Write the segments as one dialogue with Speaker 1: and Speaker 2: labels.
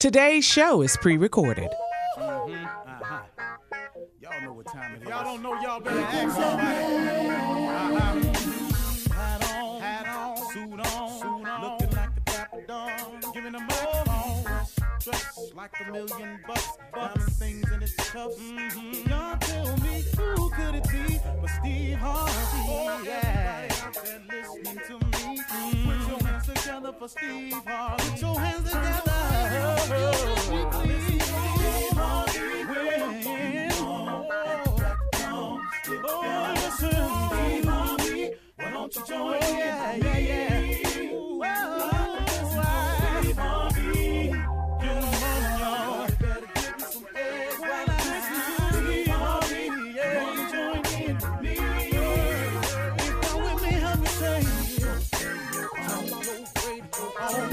Speaker 1: Today's show is pre-recorded.
Speaker 2: Y'all know what time it is. Y'all don't know, y'all better ask somebody. Hat on, suit on, looking like a dapper dog, giving them microphone, dressed like $1,000,000, diamond things in its cuffs. Y'all tell me who could it be but Steve Harvey? Everybody out there listening to me, put your hands together for Steve Harvey. Put your hands together. Why don't you join me? Steve Harvey. Good morning, y'all. Better give me some eggs while I listen to Steve Harvey. Join in with me. If you're with me, help me say it. Turn your radio on.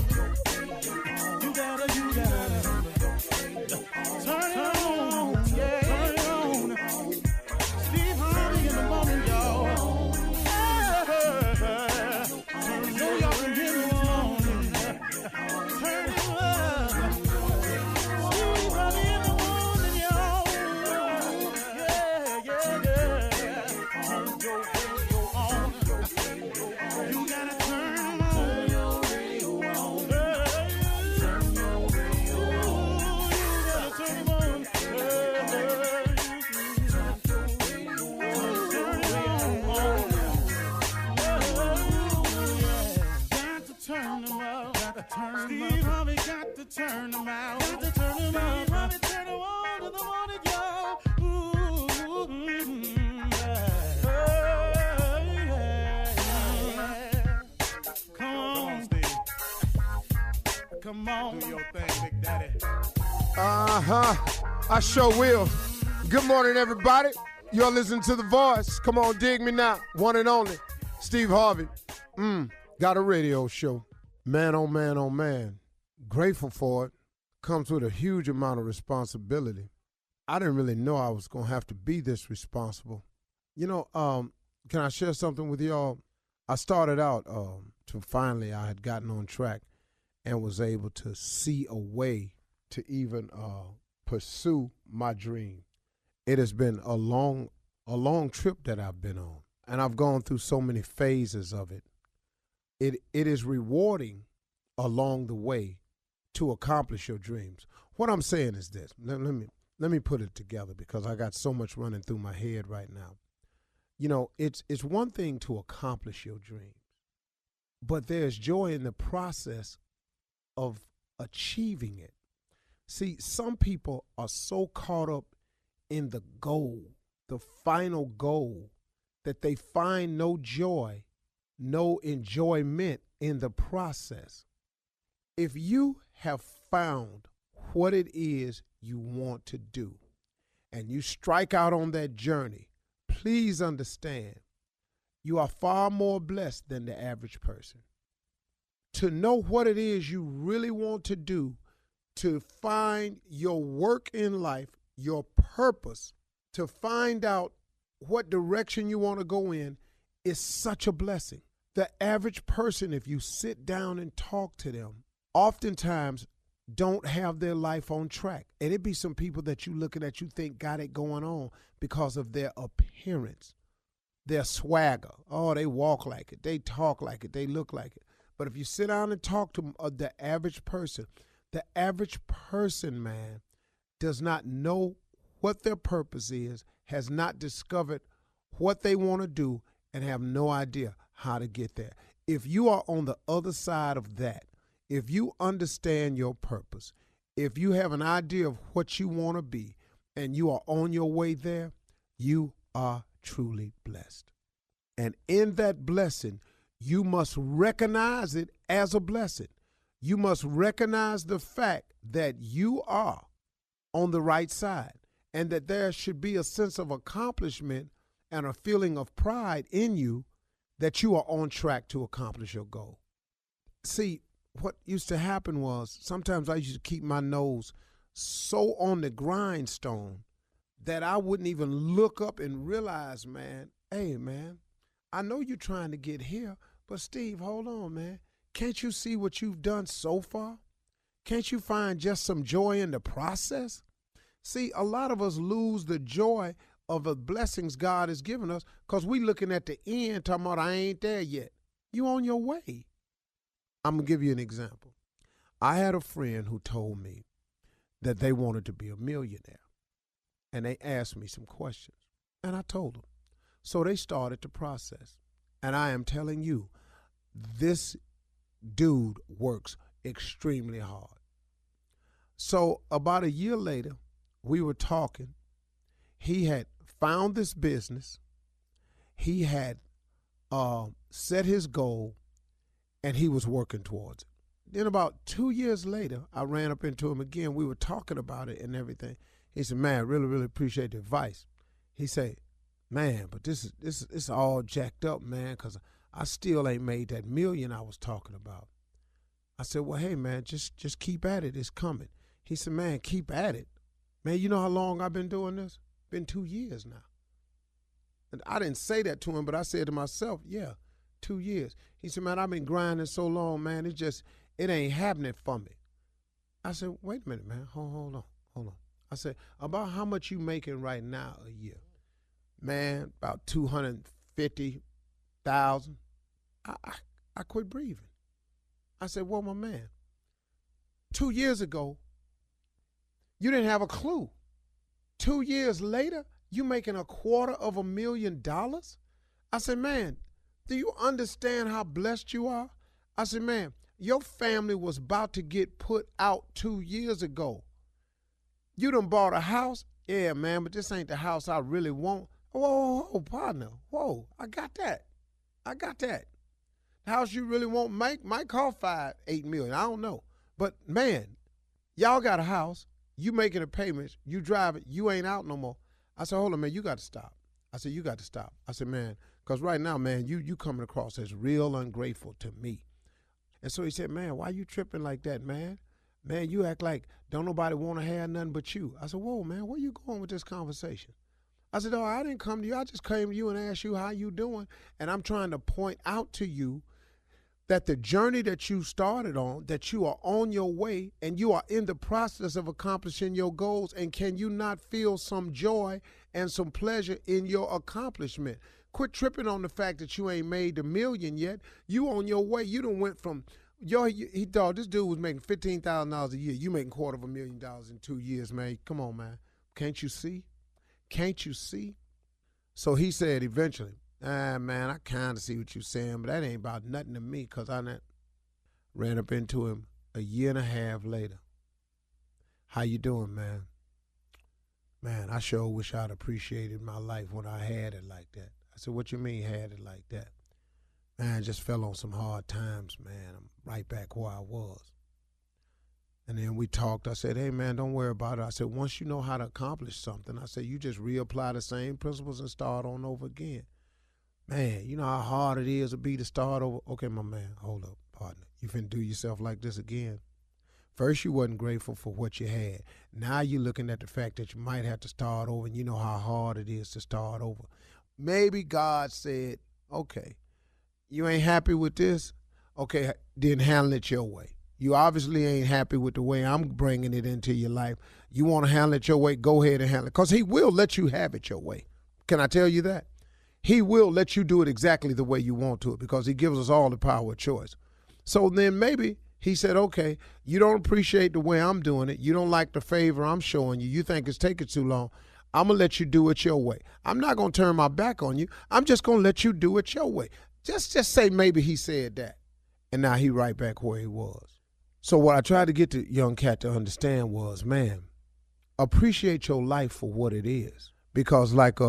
Speaker 2: You gotta turn it on. Yeah, turn it on. Steve Harvey in the morning, y'all. Steve Harvey got to turn them out. Got to turn them out. Harvey turn them on to the morning, y'all. Come on, Steve. Come on. Do your thing, Big Daddy.
Speaker 3: I sure will. Good morning, everybody. You're listening to The Voice. Come on, dig me now. One and only, Steve Harvey. Got a radio show. Man, oh man, oh man. Grateful for it. Comes with a huge amount of responsibility. I didn't really know I was going to have to be this responsible. You know, can I share something with y'all? I started out to finally I had gotten on track and was able to see a way to even pursue my dream. It has been a long trip that I've been on, and I've gone through so many phases of it. It is rewarding along the way to accomplish your dreams. What I'm saying is this. Let me put it together because I got so much running through my head right now. You know, it's one thing to accomplish your dreams, but there's joy in the process of achieving it. See, some people are so caught up in the goal, the final goal, that they find no joy, no enjoyment in the process. If you have found what it is you want to do and you strike out on that journey, please understand you are far more blessed than the average person. To know what it is you really want to do, to find your work in life, your purpose, to find out what direction you want to go in is such a blessing. The average person, if you sit down and talk to them, oftentimes don't have their life on track. And it be some people that you looking at, you think got it going on because of their appearance, their swagger. Oh, they walk like it, they talk like it, they look like it. But if you sit down and talk to the average person, man, does not know what their purpose is, has not discovered what they want to do, and have no idea how to get there. If you are on the other side of that, if you understand your purpose, if you have an idea of what you want to be, and you are on your way there, you are truly blessed. And in that blessing, you must recognize it as a blessing. You must recognize the fact that you are on the right side and that there should be a sense of accomplishment and a feeling of pride in you that you are on track to accomplish your goal. See, what used to happen was sometimes I used to keep my nose so on the grindstone that I wouldn't even look up and realize, man, hey, man, I know you're trying to get here, but Steve, hold on, man. Can't you see what you've done so far? Can't you find just some joy in the process? See, a lot of us lose the joy of the blessings God has given us because we looking at the end talking about I ain't there yet. You on your way. I'm going to give you an example. I had a friend who told me that they wanted to be a millionaire. And they asked me some questions. And I told them. So they started the process. And I am telling you, this dude works extremely hard. So about a year later, we were talking. He had found this business. He had set his goal, and he was working towards it. Then about 2 years later, I ran up into him again. We were talking about it and everything. He said, man, really, really appreciate the advice. He said, man, but this is all jacked up, man, because I still ain't made that million I was talking about. I said, well, hey, man, just keep at it. It's coming. He said, man, keep at it. Man, you know how long I've been doing this? Been 2 years now. And I didn't say that to him, but I said to myself, yeah, 2 years. He said, man, I've been grinding so long, man, it ain't happening for me. I said, wait a minute, man, hold on. I said, about how much you making right now a year? Man, about $250,000. I quit breathing. I said, well, my man, 2 years ago, you didn't have a clue. 2 years later, you making $250,000? I said, man, do you understand how blessed you are? I said, man, your family was about to get put out 2 years ago. You done bought a house? Yeah, man, but this ain't the house I really want. Whoa, partner. Whoa, I got that. The house you really want might cost $5-8 million. I don't know. But, man, y'all got a house. You making the payments. You drive it. You ain't out no more. I said, hold on, man, you got to stop. I said, you got to stop. I said, man, because right now, man, you coming across as real ungrateful to me. And so he said, man, why you tripping like that, man? Man, you act like don't nobody want to have nothing but you. I said, whoa, man, where you going with this conversation? I said, oh, I didn't come to you. I just came to you and asked you how you doing. And I'm trying to point out to you that the journey that you started on, that you are on your way and you are in the process of accomplishing your goals. And can you not feel some joy and some pleasure in your accomplishment? Quit tripping on the fact that you ain't made the million yet. You on your way. You done went from, he thought this dude was making $15,000 a year. You making $250,000 in 2 years, man. Come on, man. Can't you see? Can't you see? So he said eventually, man, I kind of see what you're saying, but that ain't about nothing to me because I ran up into him a year and a half later. How you doing, man? Man, I sure wish I'd appreciated my life when I had it like that. I said, what you mean had it like that? Man, I just fell on some hard times, man. I'm right back where I was. And then we talked. I said, hey, man, don't worry about it. I said, once you know how to accomplish something, I said, you just reapply the same principles and start on over again. Man, you know how hard it is to start over? Okay, my man, hold up, partner. You finna do yourself like this again? First, you wasn't grateful for what you had. Now you're looking at the fact that you might have to start over, and you know how hard it is to start over. Maybe God said, okay, you ain't happy with this? Okay, then handle it your way. You obviously ain't happy with the way I'm bringing it into your life. You want to handle it your way, go ahead and handle it. Because he will let you have it your way. Can I tell you that? He will let you do it exactly the way you want to it because he gives us all the power of choice. So then maybe he said, okay, you don't appreciate the way I'm doing it. You don't like the favor I'm showing you. You think it's taking too long. I'm going to let you do it your way. I'm not going to turn my back on you. I'm just going to let you do it your way. Just say maybe he said that. And now he right back where he was. So what I tried to get the young cat to understand was, man, appreciate your life for what it is. Because like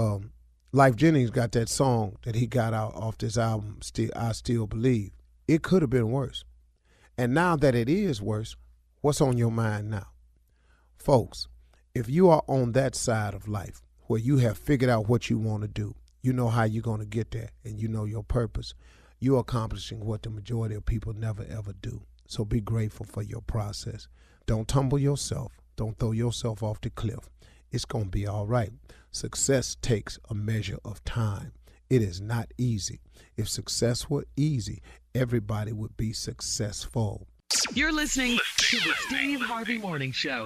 Speaker 3: Life Jennings got that song that he got out off this album, I Still Believe. It could have been worse. And now that it is worse, what's on your mind now? Folks, if you are on that side of life where you have figured out what you want to do, you know how you're going to get there, and you know your purpose, you're accomplishing what the majority of people never, ever do. So be grateful for your process. Don't tumble yourself. Don't throw yourself off the cliff. It's going to be all right. Success takes a measure of time. It is not easy. If success were easy, everybody would be successful.
Speaker 4: You're listening to the Steve Harvey Morning Show.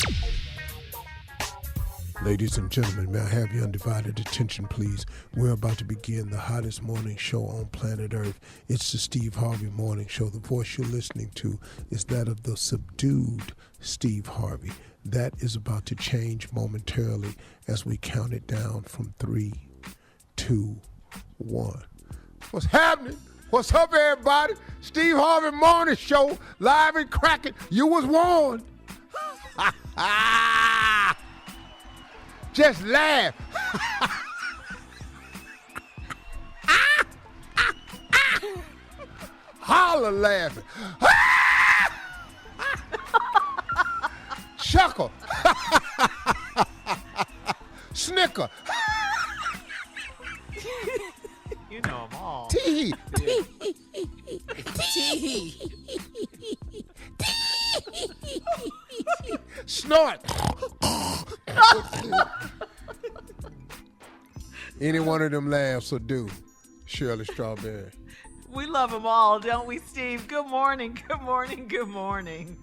Speaker 3: Ladies and gentlemen, may I have your undivided attention, please? We're about to begin the hottest morning show on planet Earth. It's the Steve Harvey Morning Show. The voice you're listening to is that of the subdued Steve Harvey. That is about to change momentarily as we count it down from 3, 2, 1. What's happening? What's up, everybody? Steve Harvey Morning Show, live and cracking. You was warned. Just laugh. Holler laughing. Chuckle. Snicker.
Speaker 5: You know them all.
Speaker 3: Tee. Snort. Any one of them laughs will do. Shirley Strawberry.
Speaker 5: We love them all, don't we, Steve? Good morning, good morning, good morning.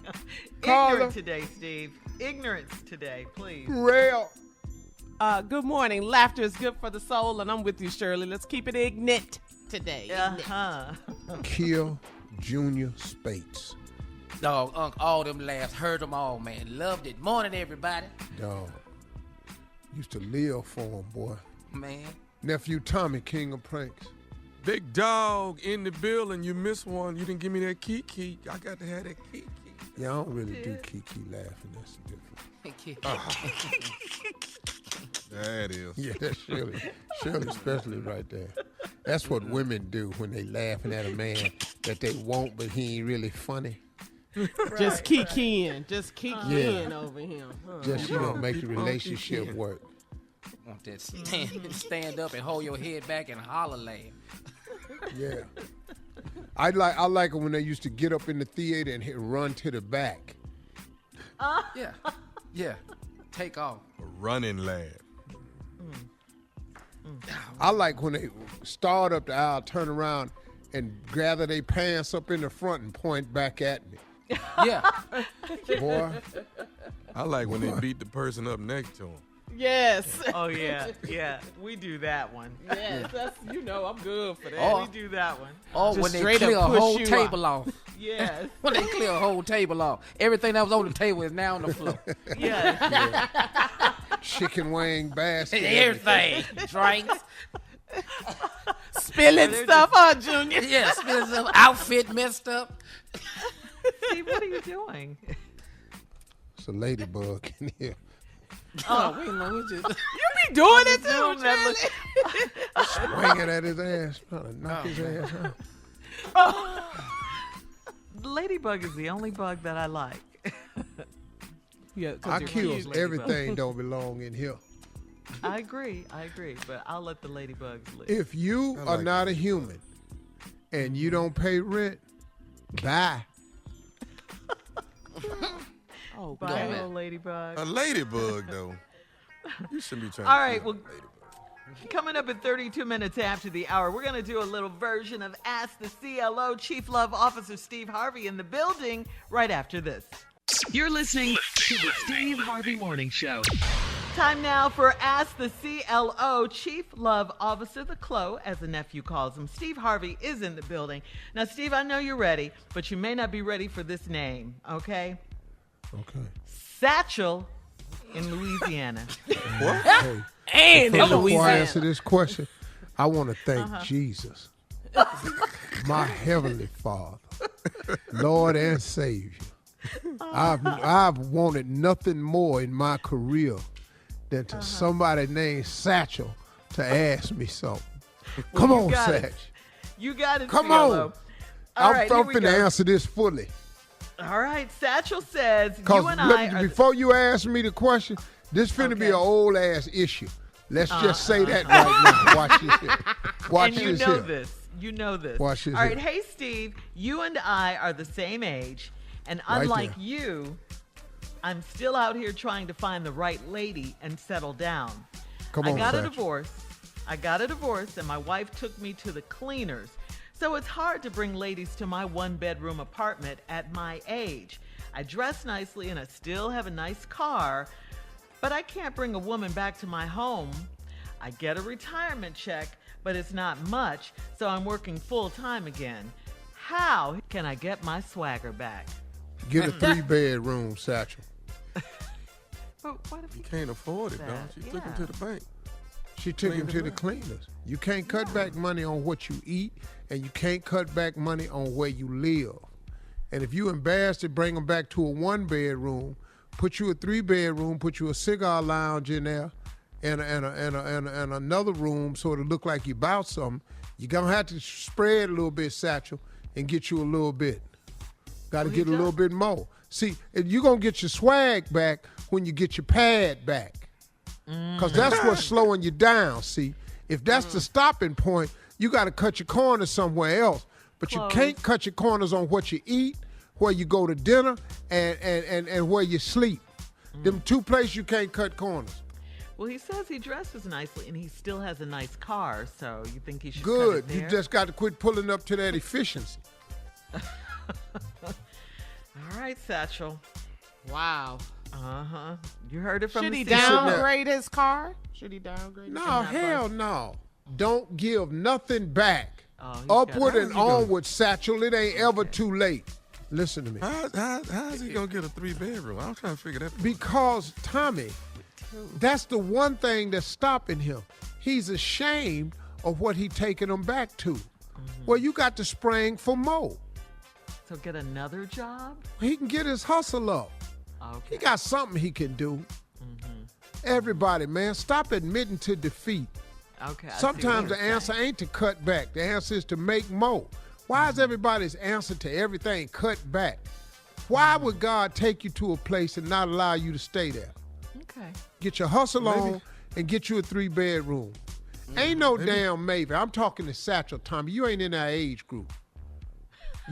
Speaker 3: Caller.
Speaker 5: Ignorant today, Steve. Ignorance today, please.
Speaker 3: Real.
Speaker 1: Good morning. Laughter is good for the soul, and I'm with you, Shirley. Let's keep it ignut today.
Speaker 5: Uh-huh.
Speaker 3: Kill Junior Spates.
Speaker 6: Dog, all them laughs, heard them all, man. Loved it. Morning, everybody.
Speaker 3: Dog. Used to live for him, boy.
Speaker 6: Man.
Speaker 3: Nephew Tommy, king of pranks.
Speaker 7: Big dog in the building. You missed one. You didn't give me that kiki. I got to have that kiki.
Speaker 3: Yeah, I don't really do Kiki laughing. That's different.
Speaker 7: That is.
Speaker 3: Yeah, that's Shirley. Shirley especially right there. That's what women do when they laughing at a man that they want, but he ain't really funny.
Speaker 1: Just kikiing. Just kikiing
Speaker 3: Yeah.
Speaker 1: over him. Huh?
Speaker 3: Just, make the relationship work.
Speaker 6: Want that stand up and hold your head back and holler laugh.
Speaker 3: Yeah. I like it when they used to get up in the theater and run to the back.
Speaker 6: Yeah. Take off.
Speaker 7: A running laugh.
Speaker 3: I like when they start up the aisle, turn around, and gather their pants up in the front and point back at me.
Speaker 6: Yeah.
Speaker 3: Boy.
Speaker 7: I like when they beat the person up next to him.
Speaker 1: Yes.
Speaker 5: Oh, yeah. We do that one.
Speaker 1: Yes. That's, I'm good for that.
Speaker 6: Oh.
Speaker 5: We do that one.
Speaker 6: Or
Speaker 1: Just
Speaker 6: when they
Speaker 1: straight up
Speaker 6: clear a
Speaker 1: push
Speaker 6: whole
Speaker 1: you
Speaker 6: table off.
Speaker 5: Yes.
Speaker 6: When they clear a whole table off. Everything that was on the table is now on the floor.
Speaker 5: Yes.
Speaker 3: Chicken wing basket.
Speaker 6: Everything. Drinks.
Speaker 1: Spilling stuff, huh, Junior?
Speaker 6: Yeah, spilling stuff. Outfit messed up.
Speaker 5: Steve, what are you doing?
Speaker 3: It's a ladybug in here.
Speaker 6: Oh, we know we just.
Speaker 1: You be doing it too,
Speaker 5: Zoom that
Speaker 1: Shirley.
Speaker 3: Swinging at his ass. Trying to knock his ass out.
Speaker 5: Ladybug is the only bug that I like.
Speaker 1: Yeah,
Speaker 3: I kills
Speaker 5: ladybug.
Speaker 3: everything don't belong in here.
Speaker 5: I agree, but I'll let the ladybugs live.
Speaker 3: If you
Speaker 7: I
Speaker 3: are
Speaker 7: like
Speaker 3: not a human and you don't pay rent, bye.
Speaker 1: Oh,
Speaker 5: Bye,
Speaker 6: Damn it.
Speaker 5: little ladybug.
Speaker 7: A ladybug, though. You shouldn't be trying
Speaker 5: All
Speaker 7: to
Speaker 5: right,
Speaker 7: kill a
Speaker 5: well,
Speaker 7: ladybug.
Speaker 5: Coming up at 32 minutes after the hour, we're going to do a little version of Ask the CLO. Chief Love Officer Steve Harvey in the building right after this.
Speaker 4: You're listening to the Steve Harvey Morning Show.
Speaker 5: Time now for Ask the CLO. Chief Love Officer, the CLO, as the nephew calls him. Steve Harvey is in the building. Now, Steve, I know you're ready, but you may not be ready for this name, okay?
Speaker 3: Okay.
Speaker 5: Satchel in Louisiana.
Speaker 7: What?
Speaker 3: Hey,
Speaker 1: and in
Speaker 3: before I
Speaker 1: Louisiana.
Speaker 3: answer this question, I want to thank Jesus, my heavenly Father, Lord and Savior. I've wanted nothing more in my career than to somebody named Satchel to ask me something. Come on,
Speaker 5: got it.
Speaker 3: Satch.
Speaker 5: You got it,
Speaker 3: Come
Speaker 5: CLO.
Speaker 3: on.
Speaker 5: All
Speaker 3: I'm
Speaker 5: right, here we
Speaker 3: finna
Speaker 5: go.
Speaker 3: answer this fully.
Speaker 5: All right, Satchel says,
Speaker 3: Because
Speaker 5: you and I are...
Speaker 3: before you ask me the question, this finna be
Speaker 5: Okay.
Speaker 3: an old ass issue. Let's just say that right now. Watch this here. Watch
Speaker 5: and you
Speaker 3: this
Speaker 5: know
Speaker 3: here.
Speaker 5: this. You know this.
Speaker 3: Watch this
Speaker 5: All right,
Speaker 3: here.
Speaker 5: hey, Steve, you and I are the same age, and
Speaker 3: Right
Speaker 5: unlike
Speaker 3: there.
Speaker 5: you, I'm still out here trying to find the right lady and settle down.
Speaker 3: Come
Speaker 5: I
Speaker 3: on,
Speaker 5: got a
Speaker 3: Satchel.
Speaker 5: divorce. I got a divorce, and my wife took me to the cleaners. So it's hard to bring ladies to my one-bedroom apartment at my age. I dress nicely and I still have a nice car, but I can't bring a woman back to my home. I get a retirement check, but it's not much, so I'm working full-time again. How can I get my swagger back?
Speaker 3: Get a 3-bedroom, Satchel.
Speaker 5: But what if
Speaker 7: You can't afford it,
Speaker 5: that,
Speaker 7: dog. She took him
Speaker 5: yeah.
Speaker 7: to the bank.
Speaker 3: She took him
Speaker 7: Cleaned
Speaker 3: to
Speaker 7: it
Speaker 3: the
Speaker 7: up.
Speaker 3: cleaners. You can't cut back money on what you eat, and you can't cut back money on where you live. And if you embarrassed to bring them back to a 1-bedroom, put you a 3-bedroom, put you a cigar lounge in there, and another room so it'll look like you bought something, you're going to have to spread a little bit, Satchel, and get you a little bit. Got to get a little bit more. See, you're going to get your swag back when you get your pad back. Because that's what's slowing you down, see. If that's the stopping point, you got to cut your corners somewhere else. But you can't cut your corners on what you eat, where you go to dinner, and where you sleep. Them 2 places you can't cut corners.
Speaker 5: Well, he says he dresses nicely and he still has a nice car, so you think he should
Speaker 3: Good.
Speaker 5: cut it
Speaker 3: You
Speaker 5: there?
Speaker 3: just got to quit pulling up to that efficiency.
Speaker 5: All right, Satchel.
Speaker 6: Wow.
Speaker 5: Uh-huh. You heard it from
Speaker 1: Should
Speaker 5: the
Speaker 1: he
Speaker 5: CEO.
Speaker 1: downgrade his car? Should he downgrade?
Speaker 3: No, hell no. Don't give nothing back.
Speaker 5: Oh, he's got-
Speaker 3: Upward and
Speaker 7: How's he gonna-
Speaker 3: onward, Satchel. It ain't ever too late. Listen to me.
Speaker 7: How's he going to get a 3-bedroom? I'm trying to figure that out.
Speaker 3: Because, Tommy, that's the one thing that's stopping him. He's ashamed of what he taking them back to. Well, you got to spring for more.
Speaker 5: So get another job?
Speaker 3: He can get his hustle up.
Speaker 5: Okay.
Speaker 3: He got something he can do. Everybody, man, stop admitting to defeat.
Speaker 5: Okay. I see what
Speaker 3: Sometimes
Speaker 5: you're
Speaker 3: the answer ain't to cut back. The answer is to make more. Why is everybody's answer to everything cut back? Why would God take you to a place and not allow you to stay there?
Speaker 5: saying. Okay.
Speaker 3: Get your hustle on and get you a 3-bedroom. Ain't no damn maybe. I'm talking to Satchel, Tommy. You ain't in our age group.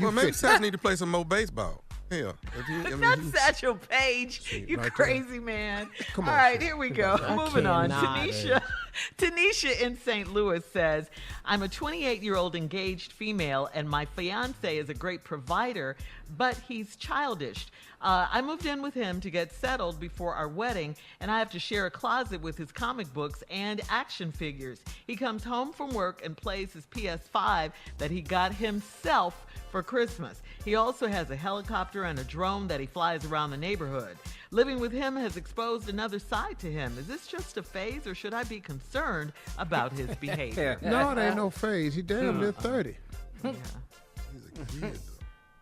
Speaker 7: Well, maybe
Speaker 3: fit.
Speaker 7: Satchel need to play some more baseball. Hell, if he, I mean,
Speaker 5: Not
Speaker 7: he-
Speaker 5: Satchel Paige. You
Speaker 3: right
Speaker 5: crazy man.
Speaker 3: Come
Speaker 5: All
Speaker 3: on,
Speaker 5: right,
Speaker 3: Sid.
Speaker 5: here we go. Moving on.
Speaker 1: cannot.
Speaker 5: Tanisha in St. Louis says, I'm a 28-year-old engaged female, and my fiance is a great provider, but he's childish. I moved in with him to get settled before our wedding, and I have to share a closet with his comic books and action figures. He comes home from work and plays his PS5 that he got himself for Christmas. He also has a helicopter and a drone that he flies around the neighborhood. Living with him has exposed another side to him. Is this just a phase, or should I be concerned about his behavior?
Speaker 3: No, it ain't no phase. He damn near 30.
Speaker 5: Yeah.
Speaker 7: He's a kid.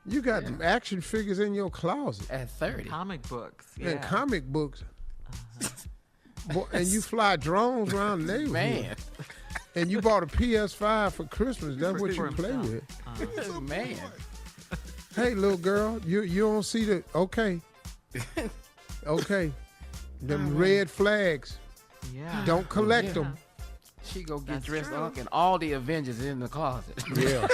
Speaker 3: You got action figures in your closet
Speaker 6: At 30.
Speaker 5: Comic books. Yeah.
Speaker 3: and comic books. Boy, and you fly drones around the neighborhood.
Speaker 6: Man.
Speaker 3: And you bought a PS5 for Christmas. That's what you
Speaker 5: For
Speaker 3: play
Speaker 5: himself.
Speaker 3: with.
Speaker 6: Man.
Speaker 3: Hey, little girl, you don't see the... Okay. Okay. Them red flags.
Speaker 5: Yeah.
Speaker 3: Don't collect them.
Speaker 6: She go get
Speaker 5: That's
Speaker 6: dressed
Speaker 5: true.
Speaker 6: up and all the Avengers in the closet.
Speaker 3: Yeah.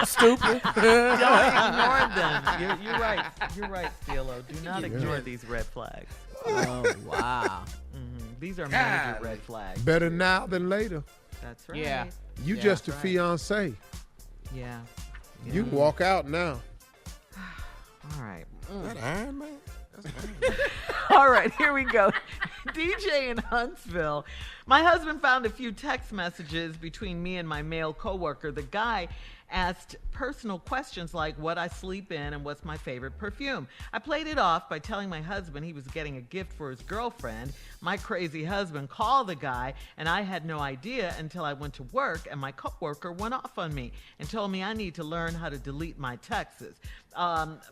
Speaker 6: Stupid.
Speaker 5: Don't ignore them. You're right. You're right, CeeLo. Do not ignore these red flags.
Speaker 6: Oh, wow.
Speaker 5: These are major
Speaker 6: Golly.
Speaker 5: red flags.
Speaker 3: Better now than later.
Speaker 5: That's right.
Speaker 6: Yeah.
Speaker 3: You
Speaker 6: Yeah,
Speaker 3: just a
Speaker 6: that's right.
Speaker 3: fiance.
Speaker 5: Yeah.
Speaker 3: You can walk out now.
Speaker 5: All right.
Speaker 7: That Iron Man?
Speaker 5: All right, here we go. DJ in Huntsville. My husband found a few text messages between me and my male coworker. The guy asked personal questions like what I sleep in and what's my favorite perfume. I played it off by telling my husband he was getting a gift for his girlfriend. My crazy husband called the guy, and I had no idea until I went to work, and my coworker went off on me and told me I need to learn how to delete my texts.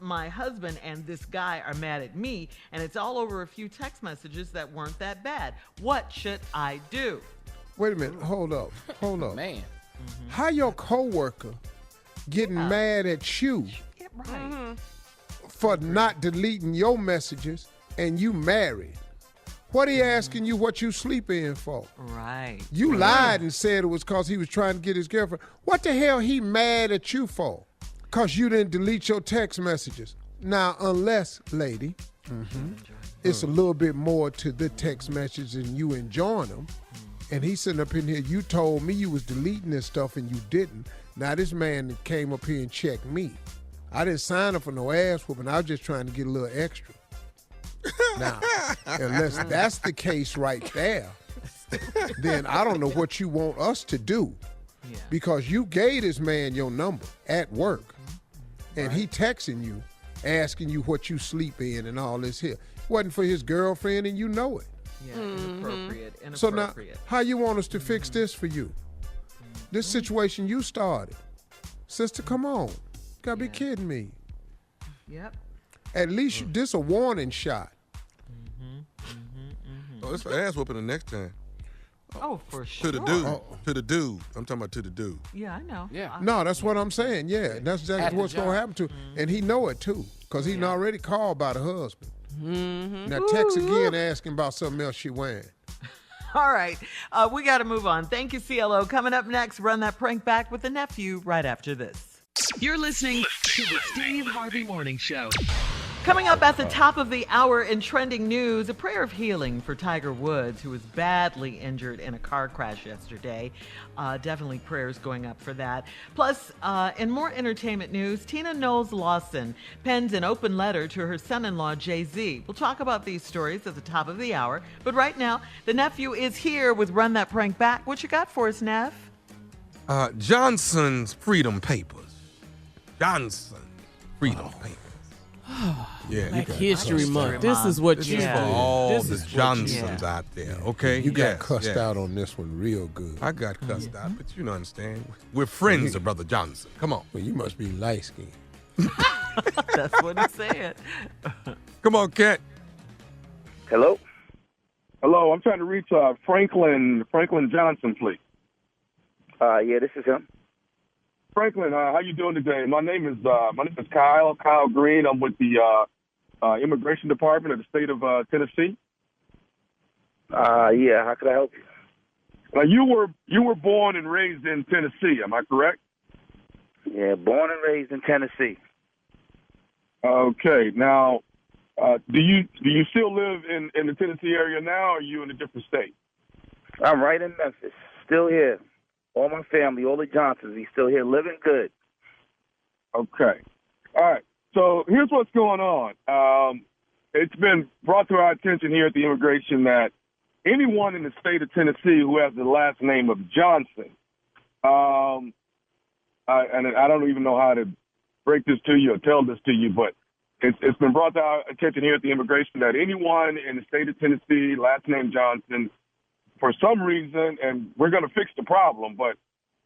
Speaker 5: My husband and this guy are mad at me, and it's all over a few text messages that weren't that bad. What should I do?
Speaker 3: Wait a minute. Hold up.
Speaker 6: Man.
Speaker 3: How your coworker getting mad at you
Speaker 5: Yeah, right.
Speaker 3: for not deleting your messages and you married? What he asking you what you sleep in for?
Speaker 5: Right.
Speaker 3: You lied and said it was because he was trying to get his girlfriend. What the hell he mad at you for? Because you didn't delete your text messages. Now, unless, lady, it's a little bit more to the text messages and you enjoying them. And he's sitting up in here, you told me you was deleting this stuff and you didn't. Now, this man that came up here and checked me. I didn't sign up for no ass whooping. I was just trying to get a little extra. Now, unless that's the case right there, then I don't know what you want us to do. Yeah. Because you gave this man your number at work, and he texting you, asking you what you sleep in and all this here. Wasn't for his girlfriend, and you know it.
Speaker 5: Yeah, inappropriate.
Speaker 3: So now, how you want us to fix this for you? This situation you started. Sister, come on. You gotta be kidding me.
Speaker 5: Yep.
Speaker 3: At least this a warning shot.
Speaker 7: Oh, it's for ass whooping the next time.
Speaker 5: Oh, for sure.
Speaker 7: To the dude. To the dude. I'm talking about to the dude.
Speaker 5: Yeah, I know.
Speaker 6: Yeah.
Speaker 3: No, that's what I'm saying. Yeah, that's exactly what's going to happen to him. And he know it, too, because he already called by the husband. Now, text again asking about something else she wearing.
Speaker 5: All right. We got to move on. Thank you, CLO. Coming up next, run that prank back with the nephew right after this.
Speaker 4: You're listening to the Steve Harvey Morning Show.
Speaker 5: Coming up at the top of the hour in trending news, a prayer of healing for Tiger Woods, who was badly injured in a car crash yesterday. Definitely prayers going up for that. Plus, in more entertainment news, Tina Knowles-Lawson pens an open letter to her son-in-law, Jay-Z. We'll talk about these stories at the top of the hour. But right now, the nephew is here with Run That Prank Back. What you got for us, Neff?
Speaker 7: Johnson's Freedom Papers. Johnson's Freedom Papers. Yeah,
Speaker 1: Black History Month. This is what you
Speaker 7: for
Speaker 1: do.
Speaker 7: all
Speaker 1: This
Speaker 7: the
Speaker 1: is what
Speaker 7: Johnsons out there, okay?
Speaker 3: You got cussed out on this one real good.
Speaker 7: I got cussed out, but you don't understand. We're friends of Brother Johnson. Come on.
Speaker 3: Well, you must be light-skinned.
Speaker 5: That's what he said.
Speaker 7: Come on, Cat.
Speaker 8: Hello?
Speaker 9: Hello, I'm trying to reach Franklin Johnson, please.
Speaker 8: Yeah, this is him.
Speaker 9: Franklin, how you doing today? My name is Kyle Green. I'm with the Immigration Department of the state of Tennessee.
Speaker 8: Yeah, how can I help you?
Speaker 9: Now, you were born and raised in Tennessee, am I correct?
Speaker 8: Yeah, born and raised in Tennessee.
Speaker 9: Okay. Now, do you still live in the Tennessee area now, or are you in a different state?
Speaker 8: I'm right in Memphis, still here. All my family, all the Johnsons, he's still here, living good.
Speaker 9: Okay. All right. So here's what's going on. It's been brought to our attention here at the immigration that anyone in the state of Tennessee who has the last name of Johnson, and I don't even know how to break this to you or tell this to you, but it's been brought to our attention here at the immigration that anyone in the state of Tennessee, last name Johnson, for some reason, and we're going to fix the problem, but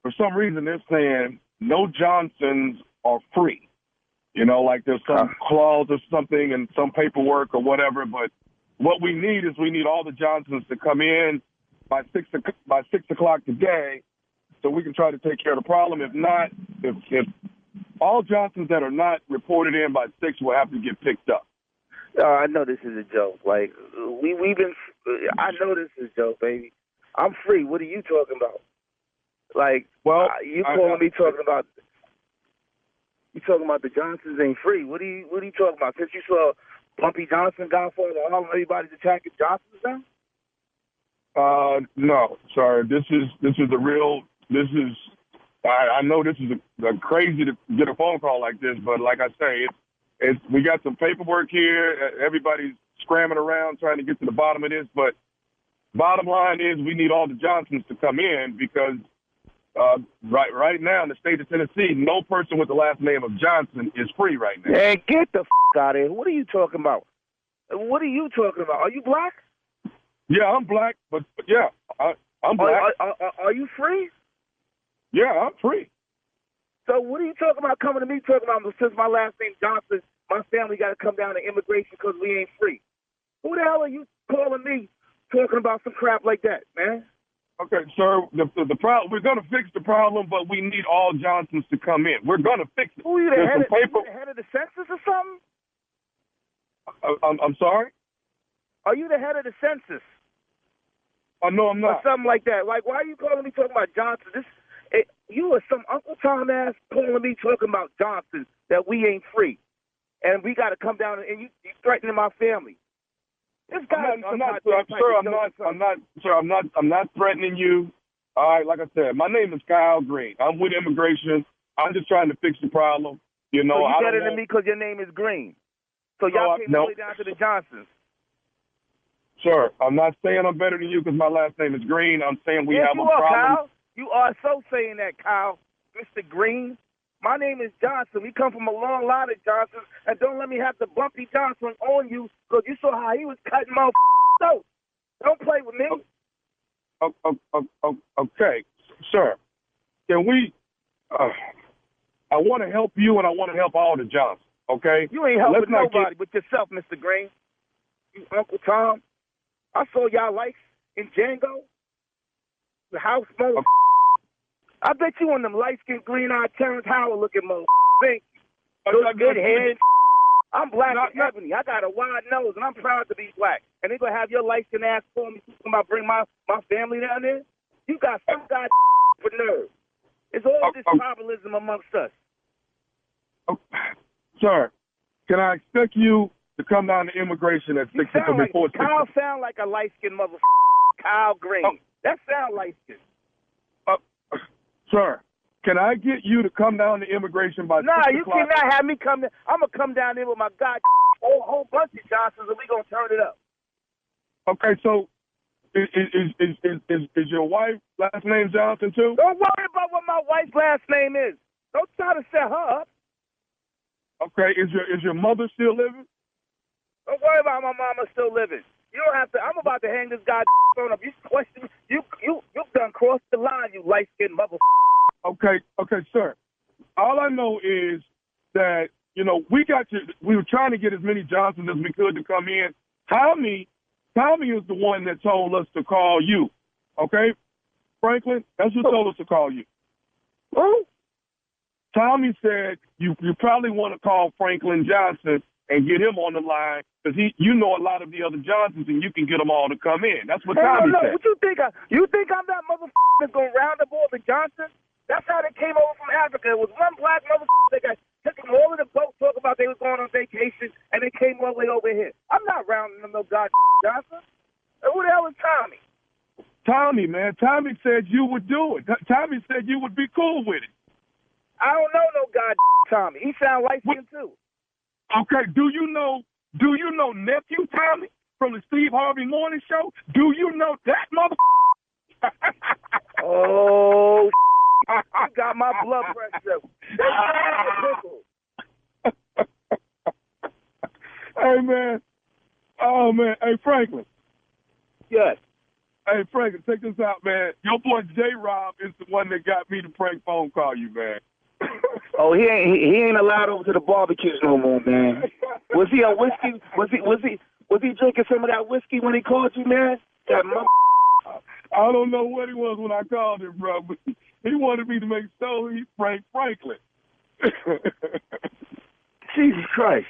Speaker 9: for some reason they're saying no Johnsons are free. You know, like there's some clause or something and some paperwork or whatever, but what we need is all the Johnsons to come in by 6 o'clock today so we can try to take care of the problem. If not, if all Johnsons that are not reported in by 6 will have to get picked up.
Speaker 8: I know this is a joke. Like, we've been, I know this is a joke, baby. I'm free. What are you talking about? Like,
Speaker 9: well,
Speaker 8: you talking about the Johnsons ain't free. What are you talking about? Since you saw Bumpy Johnson got for all everybody's attacking Johnsons now?
Speaker 9: No, sorry. This is I know this is a crazy to get a phone call like this, but like I say, we got some paperwork here. Everybody's scrambling around trying to get to the bottom of this. But bottom line is we need all the Johnsons to come in because right now in the state of Tennessee, no person with the last name of Johnson is free right now.
Speaker 8: Man, get the out of here. What are you talking about? What are you talking about? Are you black?
Speaker 9: Yeah, I'm black, but yeah, I'm black.
Speaker 8: Are you free?
Speaker 9: Yeah, I'm free.
Speaker 8: So what are you talking about coming to me talking about since my last name Johnson, my family got to come down to immigration because we ain't free? Who the hell are you calling me talking about some crap like that, man?
Speaker 9: Okay, sir, the problem, we're going to fix the problem, but we need all Johnsons to come in. We're going to fix it.
Speaker 8: Who are you, the head of the census or something?
Speaker 9: I'm sorry?
Speaker 8: Are you the head of the census?
Speaker 9: No, I'm not.
Speaker 8: Or something like that. Like, why are you calling me talking about Johnson? You are some Uncle Tom ass calling me talking about Johnson that we ain't free, and we got to come down and you threatening my family. This guy,
Speaker 9: I'm not threatening you. All right, like I said, my name is Kyle Green. I'm with immigration. I'm just trying to fix the problem. You know,
Speaker 8: so you
Speaker 9: I
Speaker 8: better
Speaker 9: don't
Speaker 8: than me because your name is Green. So y'all came all the way down to the Johnsons.
Speaker 9: Sir, I'm not saying I'm better than you because my last name is Green. I'm saying we have
Speaker 8: you
Speaker 9: a
Speaker 8: are,
Speaker 9: problem.
Speaker 8: Kyle. You are so saying that, Kyle. Mr. Green. My name is Johnson. We come from a long line of Johnsons, and don't let me have the Bumpy Johnson on you because you saw how he was cutting my throat. Don't play with me.
Speaker 9: Okay, sir. Can we? I want to help you, and I want to help all the Johnsons. Okay.
Speaker 8: You ain't helping nobody but yourself, Mr. Green. You Uncle Tom. I saw y'all likes in Django. The house mode. I bet you on them light-skinned, green-eyed Terrence Howard looking mother. Think. Those good head. I'm black and ebony. I got a wide nose, and I'm proud to be black. And they gonna have your light-skinned ass for me about bring my family down there? You got some guy for nerve. It's all this tribalism amongst us.
Speaker 9: Sir, can I expect you to come down to immigration at 6 before 6?
Speaker 8: Kyle sound like a light-skinned mother. Kyle Green. That sound light-skinned.
Speaker 9: Sir, can I get you to come down to immigration by 6 o'clock?
Speaker 8: Nah, you cannot have me come there. I'm going to come down there with my whole bunch of Johnsons, and we going to turn it up.
Speaker 9: Okay, so is your wife last name Johnson, too?
Speaker 8: Don't worry about what my wife's last name is. Don't try to set her up.
Speaker 9: Okay, is your mother still living?
Speaker 8: Don't worry about my mama still living. You don't have to. I'm about to hang this guy phone up. You question. You done crossed the line. You light skinned mother.
Speaker 9: Okay, sir. All I know is that we were trying to get as many Johnsons as we could to come in. Tommy is the one that told us to call you. Okay, Franklin, that's who told us to call you.
Speaker 8: Who?
Speaker 9: Tommy said you probably want to call Franklin Johnson and get him on the line because you know a lot of the other Johnsons and you can get them all to come in. That's what Tommy said.
Speaker 8: What you think? You think I'm that motherfucker that's going to round up all the Johnsons? That's how they came over from Africa. It was one black motherfucker that took them all in the boat, talk about they was going on vacation, and they came all the way over here. I'm not rounding them no goddamn Johnson. Who the hell is Tommy?
Speaker 9: Tommy, man. Tommy said you would do it. Tommy said you would be cool with it.
Speaker 8: I don't know no goddamn Tommy. He sound like him too.
Speaker 9: Okay, do you know nephew Tommy from the Steve Harvey Morning Show? Do you know that motherfucker?
Speaker 8: Oh, you got my blood pressure.
Speaker 9: Hey, man. Oh, man. Hey, Franklin.
Speaker 8: Yes.
Speaker 9: Hey, Franklin, check this out, man. Your boy J-Rob is the one that got me to prank phone call you, man.
Speaker 8: Oh, he ain't allowed over to the barbecues no more, man. Was he on whiskey? Was he drinking some of that whiskey when he called you, man? That
Speaker 9: I don't know what he was when I called him, bro, but he wanted me to make sure he pranked Franklin.
Speaker 8: Jesus Christ.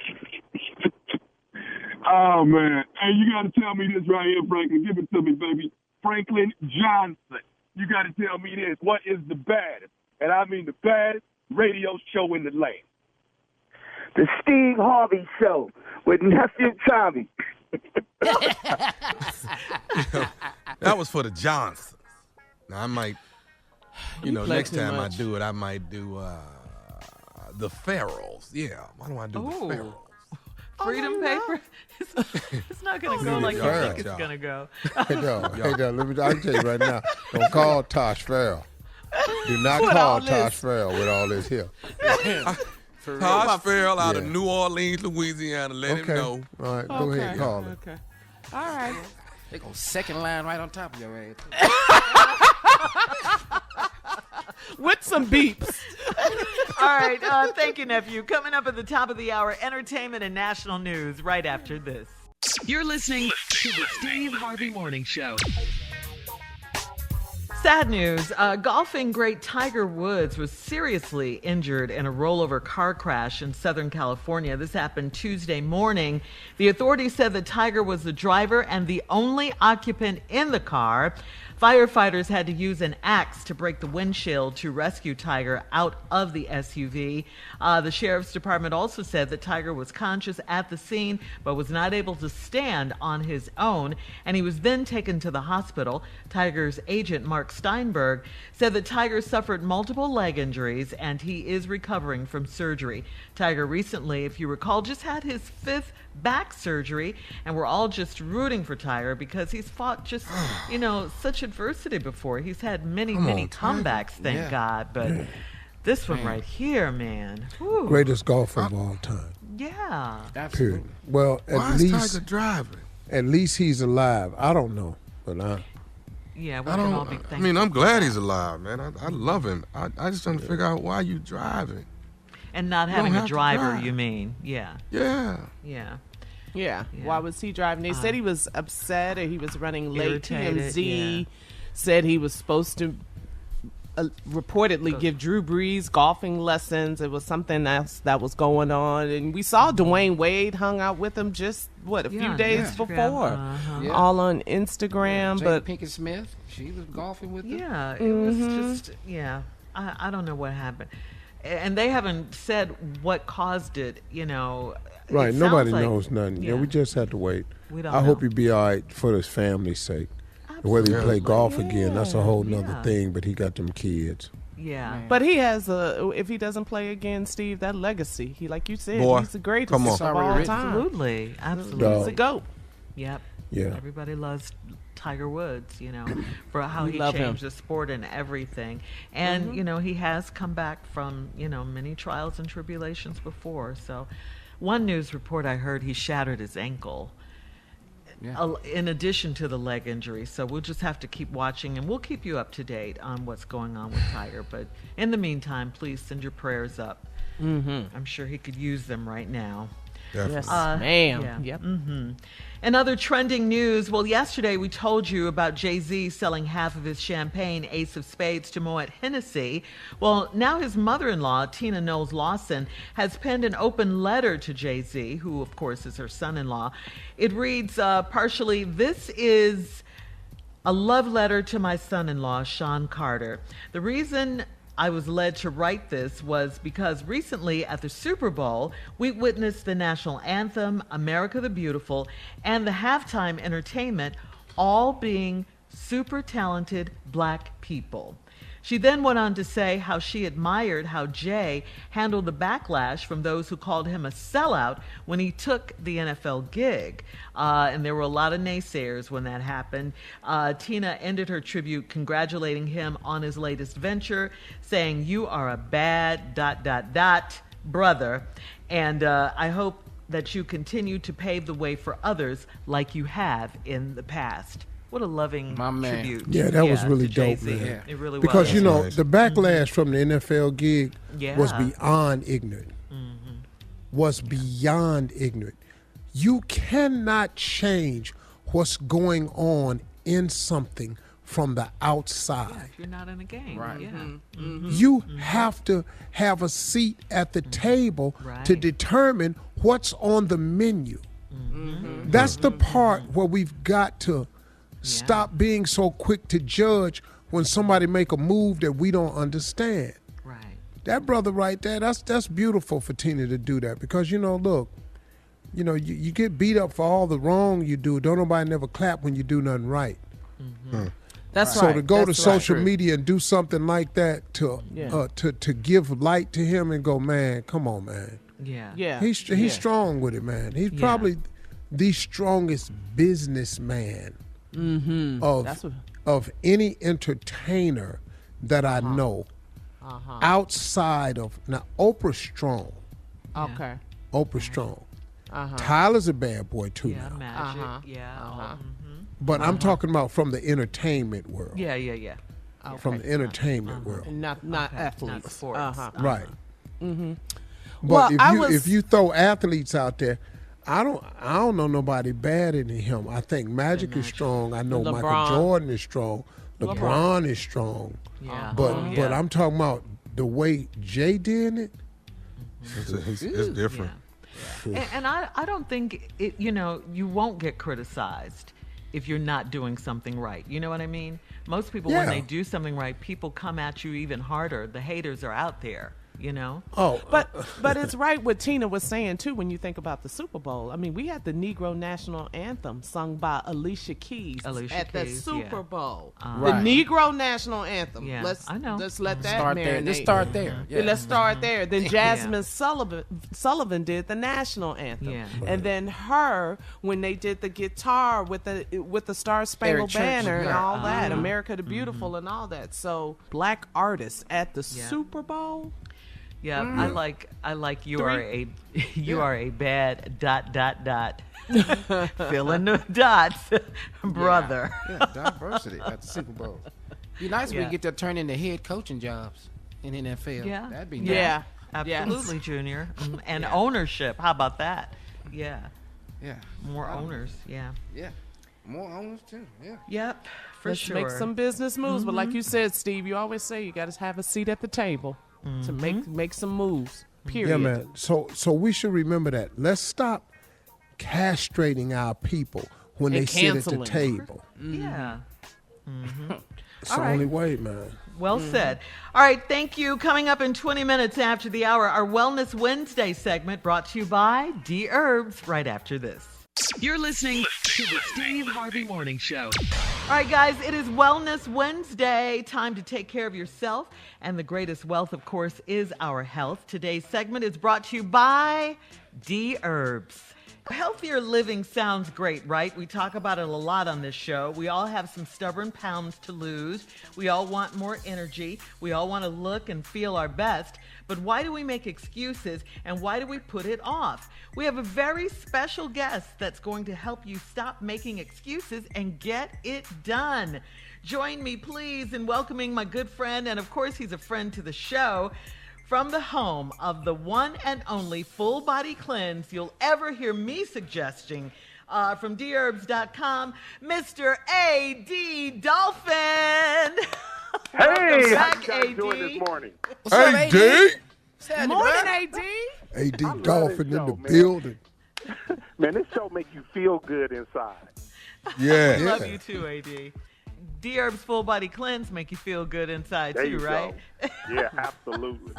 Speaker 9: Oh, man. Hey, you got to tell me this right here, Franklin. Give it to me, baby. Franklin Johnson. You got to tell me this. What is the baddest, and I mean the baddest, radio show in the land?
Speaker 8: The Steve Harvey Show with nephew Tommy.
Speaker 7: That was for the Johnsons. Now, I might, next time I do it, I might do the Pharaohs. Yeah, why don't I do the Pharaohs?
Speaker 5: Freedom paper? It's not going to go like you think it's going to go.
Speaker 3: Hey, dog, I can tell you right now, don't call Tosh Farrell. Do not call Tosh Farrell with all this here.
Speaker 7: Tosh Farrell out of New Orleans, Louisiana. Let him know.
Speaker 3: All right, go ahead and call it.
Speaker 1: Okay. All right.
Speaker 6: They go second line right on top of your ass.
Speaker 1: With some beeps.
Speaker 5: All right. Thank you, nephew. Coming up at the top of the hour, entertainment and national news right after this.
Speaker 4: You're listening to the Steve Harvey Morning Show.
Speaker 5: Sad news. Golfing great Tiger Woods was seriously injured in a rollover car crash in Southern California. This happened Tuesday morning. The authorities said that Tiger was the driver and the only occupant in the car. Firefighters had to use an axe to break the windshield to rescue Tiger out of the SUV. The sheriff's department also said that Tiger was conscious at the scene but was not able to stand on his own, and he was then taken to the hospital. Tiger's agent, Mark Steinberg, said that Tiger suffered multiple leg injuries and he is recovering from surgery. Tiger recently, if you recall, just had his 5th back surgery, and we're all just rooting for Tiger because he's fought just, such adversity before. He's had many comebacks, thank God, but this one right here, man. Whew.
Speaker 3: Greatest golfer of all time.
Speaker 5: Yeah.
Speaker 3: Absolutely. Period. Well,
Speaker 7: Why is Tiger driving?
Speaker 3: At least he's alive. I don't know, but
Speaker 5: yeah, we can all be thankful.
Speaker 7: I mean, I'm glad he's alive, man. I love him. I just don't figure out why you driving.
Speaker 5: And not having a driver, you mean? Yeah.
Speaker 7: Yeah.
Speaker 5: Yeah.
Speaker 1: Yeah. Why was he driving? They said he was upset or he was running late. TMZ said he was supposed to reportedly give Drew Brees golfing lessons. It was something else that was going on. And we saw Dwayne Wade hung out with him just, a few days before. All on Instagram.
Speaker 6: But Pinkett Smith, she was golfing with him.
Speaker 5: Yeah, it was just, I don't know what happened. And they haven't said what caused it,
Speaker 3: Right, nobody knows nothing. Yeah, we just have to wait. I hope he'll be all right for his family's sake. Absolutely. Whether he play golf again, that's a whole nother thing, but he got them kids.
Speaker 5: Yeah.
Speaker 1: But he has if he doesn't play again, Steve, that legacy. He, like you said, he's the greatest of all time.
Speaker 5: Absolutely.
Speaker 1: He's a GOAT.
Speaker 5: Yep.
Speaker 3: Yeah.
Speaker 5: Everybody loves Tiger Woods, for how he changed the sport and everything. And, he has come back from, many trials and tribulations before. So one news report I heard, he shattered his ankle in addition to the leg injury. So we'll just have to keep watching, and we'll keep you up to date on what's going on with Tiger. But in the meantime, please send your prayers up. I'm sure he could use them right now.
Speaker 1: Yes, ma'am.
Speaker 5: Yeah.
Speaker 1: Yep.
Speaker 5: In other trending news, yesterday we told you about Jay-Z selling half of his champagne Ace of Spades to Moet Hennessy. Well, now his mother-in-law, Tina Knowles-Lawson, has penned an open letter to Jay-Z, who, of course, is her son-in-law. It reads partially, "This is a love letter to my son-in-law, Sean Carter. The reason I was led to write this was because recently at the Super Bowl, we witnessed the national anthem, America the Beautiful, and the halftime entertainment all being super talented black people." She then went on to say how she admired how Jay handled the backlash from those who called him a sellout when he took the NFL gig. And there were a lot of naysayers when that happened. Tina ended her tribute congratulating him on his latest venture, saying, "You are a bad ... brother. And I hope that you continue to pave the way for others like you have in the past." What a loving tribute.
Speaker 3: Yeah, that was really dope, man.
Speaker 5: Yeah. It really was.
Speaker 3: Because, the backlash from the NFL gig was beyond ignorant. Was beyond ignorant. You cannot change what's going on in something from the outside.
Speaker 5: Yeah, if you're not in a game.
Speaker 6: Right.
Speaker 5: Yeah.
Speaker 3: You have to have a seat at the table to determine what's on the menu. That's the part where we've got to stop being so quick to judge when somebody make a move that we don't understand.
Speaker 5: Right.
Speaker 3: That brother right there, that's beautiful for Tina to do that because, look, you get beat up for all the wrong you do. Don't nobody never clap when you do nothing right.
Speaker 1: That's
Speaker 3: so
Speaker 1: right.
Speaker 3: to go
Speaker 1: that's
Speaker 3: to social media and do something like that to give light to him and go, man, come on, man.
Speaker 5: Yeah.
Speaker 3: He's strong with it, man. He's probably the strongest businessman of any entertainer that I know outside of now. Oprah's strong.
Speaker 1: Okay.
Speaker 3: Oprah's strong. Tyler's a bad boy too
Speaker 5: Yeah,
Speaker 3: now.
Speaker 5: Magic.
Speaker 3: But I'm talking about from the entertainment world.
Speaker 5: Yeah.
Speaker 1: Okay.
Speaker 3: From the entertainment world.
Speaker 1: Not athletes.
Speaker 5: Not sports.
Speaker 3: Right.
Speaker 1: Well,
Speaker 3: But if you throw athletes out there, I don't know nobody better than him. I think Magic is strong. I know
Speaker 1: LeBron.
Speaker 3: Michael Jordan is strong. LeBron is strong.
Speaker 5: Yeah.
Speaker 3: But I'm talking about the way Jay did it.
Speaker 7: It's different.
Speaker 5: And I don't think you won't get criticized if you're not doing something right. You know what I mean? Most people, when they do something right, people come at you even harder. The haters are out there. You know?
Speaker 1: But it's right what Tina was saying, too, when you think about the Super Bowl. I mean, we had the Negro National Anthem sung by Alicia Keys at the Super Bowl. The Negro National Anthem.
Speaker 5: Yeah,
Speaker 1: Let's let that
Speaker 6: start
Speaker 1: marinate.
Speaker 6: there. Let's start there. Yeah.
Speaker 1: Let's start there. Then Jasmine Sullivan did the National Anthem. Yeah. And then her, when they did the guitar with the Star Spangled Banner and all that, America the Beautiful and all that. So black artists at the Super Bowl.
Speaker 5: Yeah, I like you are a bad ... fill in the dots, brother.
Speaker 6: Yeah, diversity at the Super Bowl. Be nice if we get to turn into head coaching jobs in NFL.
Speaker 5: Yeah,
Speaker 6: that'd be nice.
Speaker 5: Yeah, absolutely, Junior. And ownership. How about that? Yeah.
Speaker 6: Yeah.
Speaker 5: More owners. Yeah.
Speaker 6: Yeah. More owners too. Yeah.
Speaker 5: Yep.
Speaker 1: Let's make some business moves. But like you said, Steve, you always say you got to have a seat at the table. To make some moves, period.
Speaker 3: Yeah, man. So we should remember that. Let's stop castrating our people when they sit at the table.
Speaker 5: Yeah.
Speaker 3: It's the only way, man.
Speaker 5: Well said. All right, thank you. Coming up in 20 minutes after the hour, our Wellness Wednesday segment brought to you by Dherbs right after this.
Speaker 4: You're listening to the Steve Harvey Morning Show.
Speaker 5: All right, guys, it is Wellness Wednesday. Time to take care of yourself. And the greatest wealth, of course, is our health. Today's segment is brought to you by Dherbs. Healthier living sounds great, right? We talk about it a lot on this show. We all have some stubborn pounds to lose. We all want more energy. We all want to look and feel our best. But why do we make excuses, and why do we put it off? We have a very special guest that's going to help you stop making excuses and get it done. Join me, please, in welcoming my good friend, and of course he's a friend to the show, from the home of the one and only full body cleanse you'll ever hear me suggesting, from Dherbs.com, Mr. A.D. Dolphin.
Speaker 10: Hey, how you guys doing this morning?
Speaker 3: What's up, A.D.?
Speaker 1: Morning, A.D.
Speaker 3: A.D. Dolphin in the building.
Speaker 10: Man, this show make you feel good inside.
Speaker 3: Yeah.
Speaker 5: I love you too, A.D. Dherbs Full Body Cleanse make you feel good inside
Speaker 10: there
Speaker 5: too, right?
Speaker 10: Yeah, absolutely.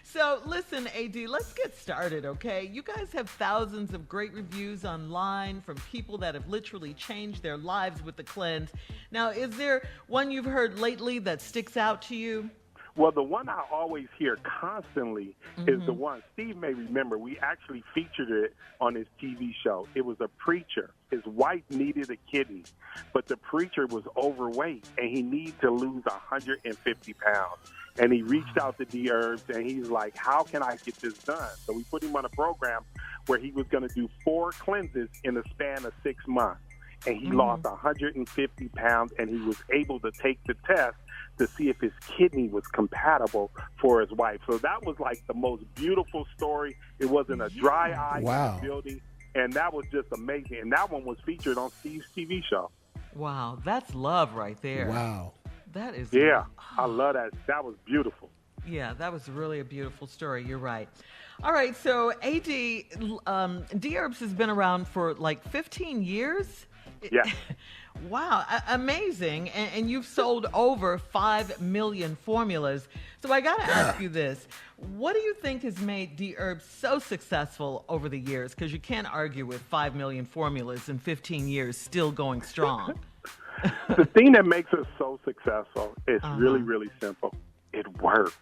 Speaker 5: So listen, AD, let's get started, okay? You guys have thousands of great reviews online from people that have literally changed their lives with the cleanse. Now, is there one you've heard lately that sticks out to you?
Speaker 10: Well, the one I always hear constantly is the one, Steve may remember, we actually featured it on his TV show. It was a preacher. His wife needed a kidney, but the preacher was overweight, and he needed to lose 150 pounds. And he reached out to Dherbs, and he's like, how can I get this done? So we put him on a program where he was going to do 4 cleanses in a span of 6 months. And he lost 150 pounds, and he was able to take the test to see if his kidney was compatible for his wife. So that was like the most beautiful story. It wasn't a dry eye in the building, and that was just amazing. And that one was featured on Steve's TV show.
Speaker 5: Wow, that's love right there.
Speaker 3: Wow.
Speaker 5: That is.
Speaker 10: Yeah, I love that. That was beautiful.
Speaker 5: Yeah, that was really a beautiful story. You're right. All right, so AD, Dherbs has been around for like 15 years.
Speaker 10: Yeah.
Speaker 5: Wow, amazing. And you've sold over 5 million formulas. So I got to ask you this. What do you think has made Dherbs so successful over the years? Because you can't argue with 5 million formulas in 15 years still going strong.
Speaker 10: The thing that makes us so successful is really, really simple. It works.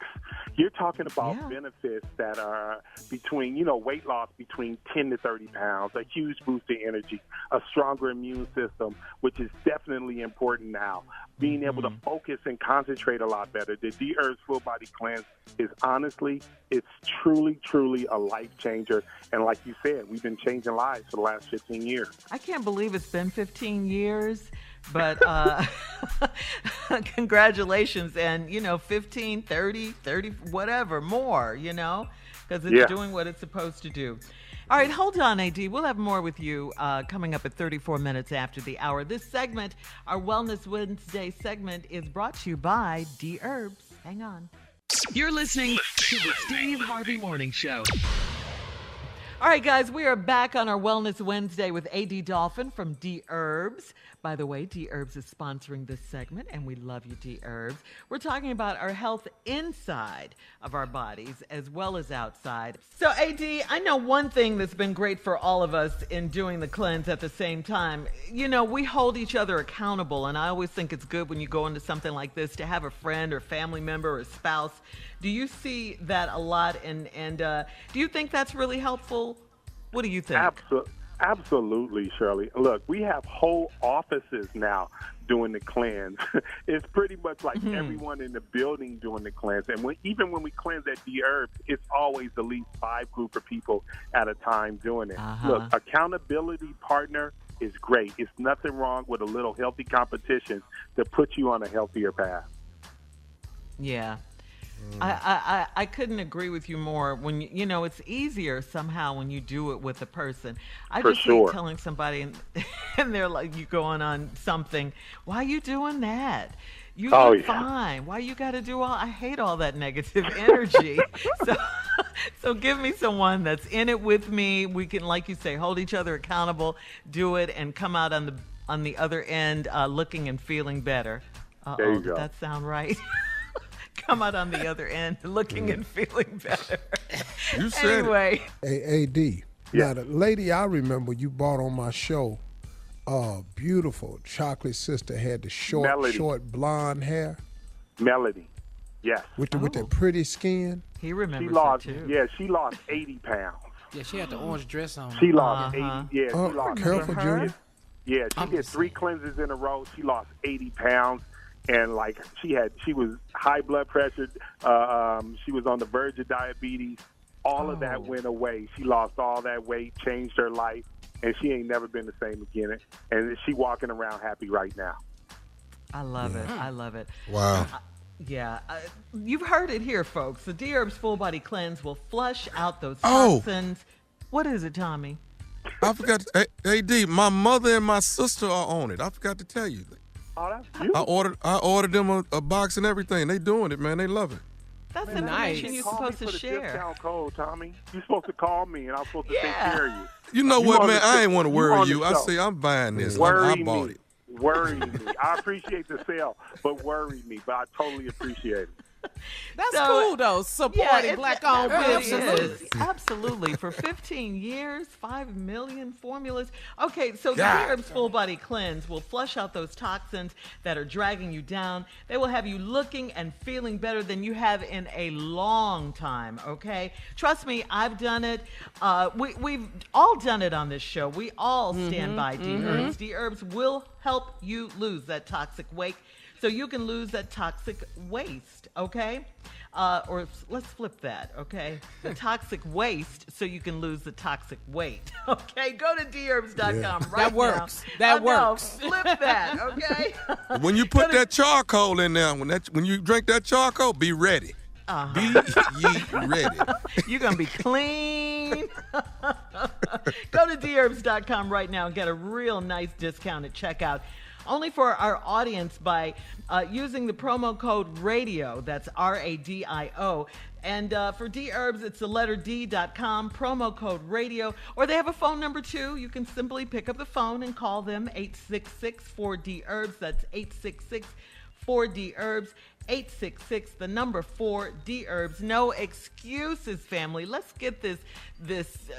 Speaker 10: You're talking about benefits that are between, weight loss between 10 to 30 pounds, a huge boost in energy, a stronger immune system, which is definitely important now, being able to focus and concentrate a lot better. The Dherbs Full Body Cleanse is honestly, it's truly, truly a life changer. And like you said, we've been changing lives for the last 15 years.
Speaker 5: I can't believe it's been 15 years. But congratulations. And, 15, 30, whatever, more, because it's doing what it's supposed to do. All right, hold on, AD. We'll have more with you coming up at 34 minutes after the hour. This segment, our Wellness Wednesday segment, is brought to you by Dherbs. Hang on.
Speaker 4: You're listening to the Steve Harvey Morning Show.
Speaker 5: All right, guys, we are back on our Wellness Wednesday with AD Dolphin from Dherbs. By the way, Dherbs is sponsoring this segment, and we love you, Dherbs. We're talking about our health inside of our bodies as well as outside. So, AD, I know one thing that's been great for all of us in doing the cleanse at the same time. You know, we hold each other accountable, and I always think it's good when you go into something like this to have a friend or family member or spouse. Do you see that a lot, and do you think that's really helpful? What do you think?
Speaker 10: Absolutely, Shirley. Look, we have whole offices now doing the cleanse. It's pretty much like everyone in the building doing the cleanse. And even when we cleanse at Dherbs, it's always at least 5 group of people at a time doing it. Look, accountability partner is great. It's nothing wrong with a little healthy competition to put you on a healthier path.
Speaker 5: Yeah. I couldn't agree with you more. When you know, it's easier somehow when you do it with a person. I just hate telling somebody and they're like, you going on something. Why are you doing that? You look fine. Why you got to do all? I hate all that negative energy. So give me someone that's in it with me. We can, like you say, hold each other accountable, do it, and come out on the other end looking and feeling better.
Speaker 10: There you go.
Speaker 5: Did that sound right? Come out on the other end looking and feeling better.
Speaker 7: You said
Speaker 5: anyway.
Speaker 3: Hey, AD. Now, the lady I remember you brought on my show, beautiful chocolate sister, had the short blonde hair.
Speaker 10: Melody, yes.
Speaker 3: With that pretty skin.
Speaker 5: He remembers
Speaker 10: her
Speaker 5: too.
Speaker 10: Yeah, she lost 80 pounds.
Speaker 6: Yeah, she had the orange dress on.
Speaker 10: She lost 80. Yeah, she lost.
Speaker 3: Careful, Junior.
Speaker 10: Yeah, she did 3 cleanses in a row. She lost 80 pounds. And like she was high blood pressure. She was on the verge of diabetes. All of that went away. She lost all that weight, changed her life, and she ain't never been the same again. And she walking around happy right now.
Speaker 5: I love it. I love it.
Speaker 7: Wow.
Speaker 5: You've heard it here, folks. The Dherbs Full Body Cleanse will flush out those toxins. What is it, Tommy?
Speaker 7: I forgot. AD, my mother and my sister are on it. I forgot to tell you.
Speaker 10: Oh, that's beautiful.
Speaker 7: I ordered them a box and everything. They doing it, man. They love it.
Speaker 5: That's information you're supposed to share.
Speaker 10: Discount code, Tommy. You're supposed to call me, and I'm supposed to take care of you.
Speaker 7: You know what, man? I ain't want to worry you. I say I'm buying this. I bought it.
Speaker 10: Worry me. I appreciate the sale, but worry me. But I totally appreciate it.
Speaker 1: That's cool, though. Supporting black-owned businesses.
Speaker 5: Absolutely. For 15 years, 5 million formulas. Okay, so the Dherbs Full Body Cleanse will flush out those toxins that are dragging you down. They will have you looking and feeling better than you have in a long time, okay? Trust me, I've done it. We've all done it on this show. We all stand by Dherbs. Dherbs will help you lose that toxic weight, so you can lose that toxic waste, okay? Or let's flip that, okay? The toxic waste, so you can lose the toxic weight, okay? Go to Dherbs.com right now.
Speaker 1: That works.
Speaker 5: Flip that, okay?
Speaker 7: When you put that charcoal in there, when you drink that charcoal, be ready. Be ye ready.
Speaker 5: You're going to be clean. Go to Dherbs.com right now and get a real nice discount at checkout. Only for our audience by using the promo code RADIO. That's RADIO. And for Dherbs, it's the letter D.com, promo code RADIO. Or they have a phone number, too. You can simply pick up the phone and call them 866-4DHERBS. That's 866-4DHERBS. 866, the number 4 Dherbs. No excuses, family. Let's get this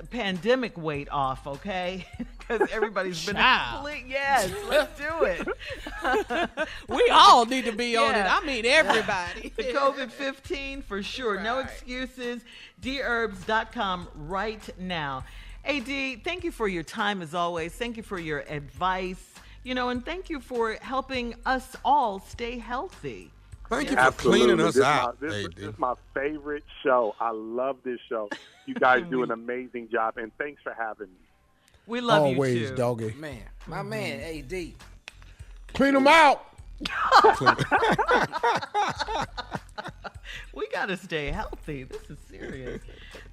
Speaker 5: pandemic weight off, okay? Because everybody's been yes, let's do it.
Speaker 1: We all need to be on it. I mean, everybody.
Speaker 5: The COVID-15 for sure. Right. No excuses. Dherbs.com right now. AD, thank you for your time as always. Thank you for your advice. And thank you for helping us all stay healthy.
Speaker 7: Thank you for cleaning us out.
Speaker 10: This is my favorite show. I love this show. You guys do an amazing job, and thanks for having me.
Speaker 5: We love you, too.
Speaker 3: Always, doggy.
Speaker 6: Man, my man, AD.
Speaker 3: Clean them out.
Speaker 5: We got to stay healthy. This is serious.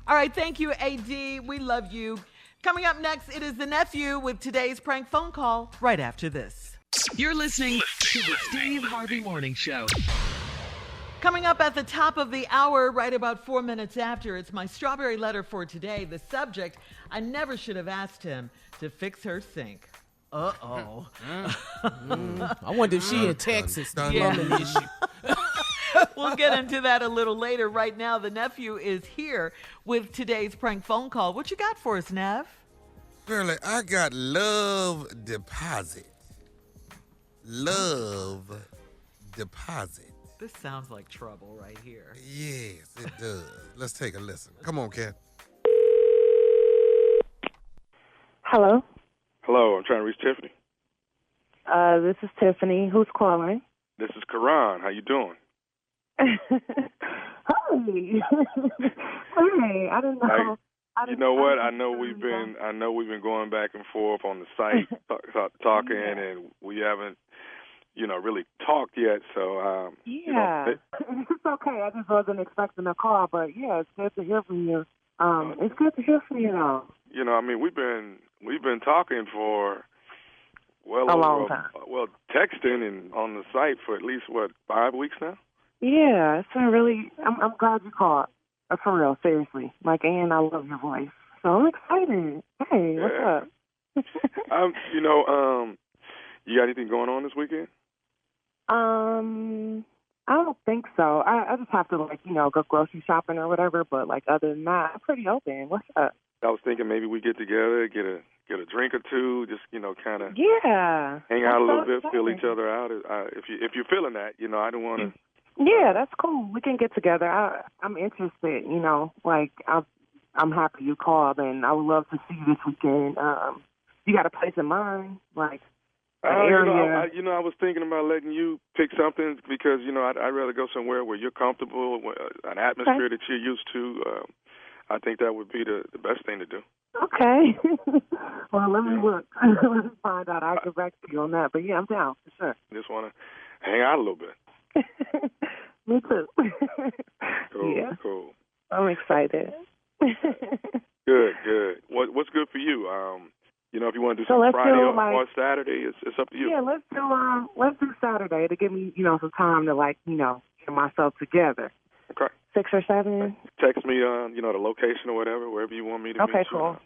Speaker 5: All right, thank you, AD. We love you. Coming up next, it is the nephew with today's prank phone call right after this.
Speaker 4: You're listening to the Steve Harvey Morning Show.
Speaker 5: Coming up at the top of the hour, right about 4 minutes after, it's my strawberry letter for today. The subject, I never should have asked him to fix her sink. Uh-oh.
Speaker 1: I wonder if she in Texas.
Speaker 5: Yeah. We'll get into that a little later. Right now, the nephew is here with today's prank phone call. What you got for us, Nev?
Speaker 7: Shirley, I got love deposit. Love deposit.
Speaker 5: This sounds like trouble right here.
Speaker 7: Yes, it does. Let's take a listen. Come on, Kat.
Speaker 11: Hello.
Speaker 9: Hello, I'm trying to reach Tiffany.
Speaker 11: This is Tiffany. Who's calling?
Speaker 9: This is Karan. How you doing?
Speaker 11: Hey. Hey, I didn't know.
Speaker 9: You know what? I know we've been going back and forth on the site talking, and we haven't, really talked yet. So
Speaker 11: it's okay. I just wasn't expecting a call, but yeah, it's good to hear from you. It's good to hear from you, though.
Speaker 9: We've been talking for
Speaker 11: a long time.
Speaker 9: Well, texting and on the site for at least 5 weeks now.
Speaker 11: Yeah, it's been really. I'm glad you called. For real, seriously. And I love your voice, so I'm excited. Hey, what's up?
Speaker 9: You got anything going on this weekend?
Speaker 11: I don't think so. I just have to go grocery shopping or whatever. But other than that, I'm pretty open. What's up?
Speaker 9: I was thinking maybe we get together, get a drink or two, just kind of hang out a little bit, feel each other out. If you're feeling that, I don't want to.
Speaker 11: Yeah, that's cool. We can get together. I'm interested. I'm happy you called, and I would love to see you this weekend. You got a place in mind, an area?
Speaker 9: I was thinking about letting you pick something because I'd rather go somewhere where you're comfortable, an atmosphere that you're used to. I think that would be the best thing to do.
Speaker 11: Okay. Well, let me look. Let me find out. I'll get back to you on that. But yeah, I'm down for sure.
Speaker 9: Just want to hang out a little bit.
Speaker 11: Me too.
Speaker 9: Cool.
Speaker 11: I'm excited.
Speaker 9: Good. What's good for you? If you want to do something Friday or Saturday, it's up to you.
Speaker 11: Yeah, let's do Saturday to give me, some time to get myself together.
Speaker 9: Okay.
Speaker 11: 6 or 7.
Speaker 9: Text me, the location or whatever, wherever you want me to meet.
Speaker 11: Okay, cool.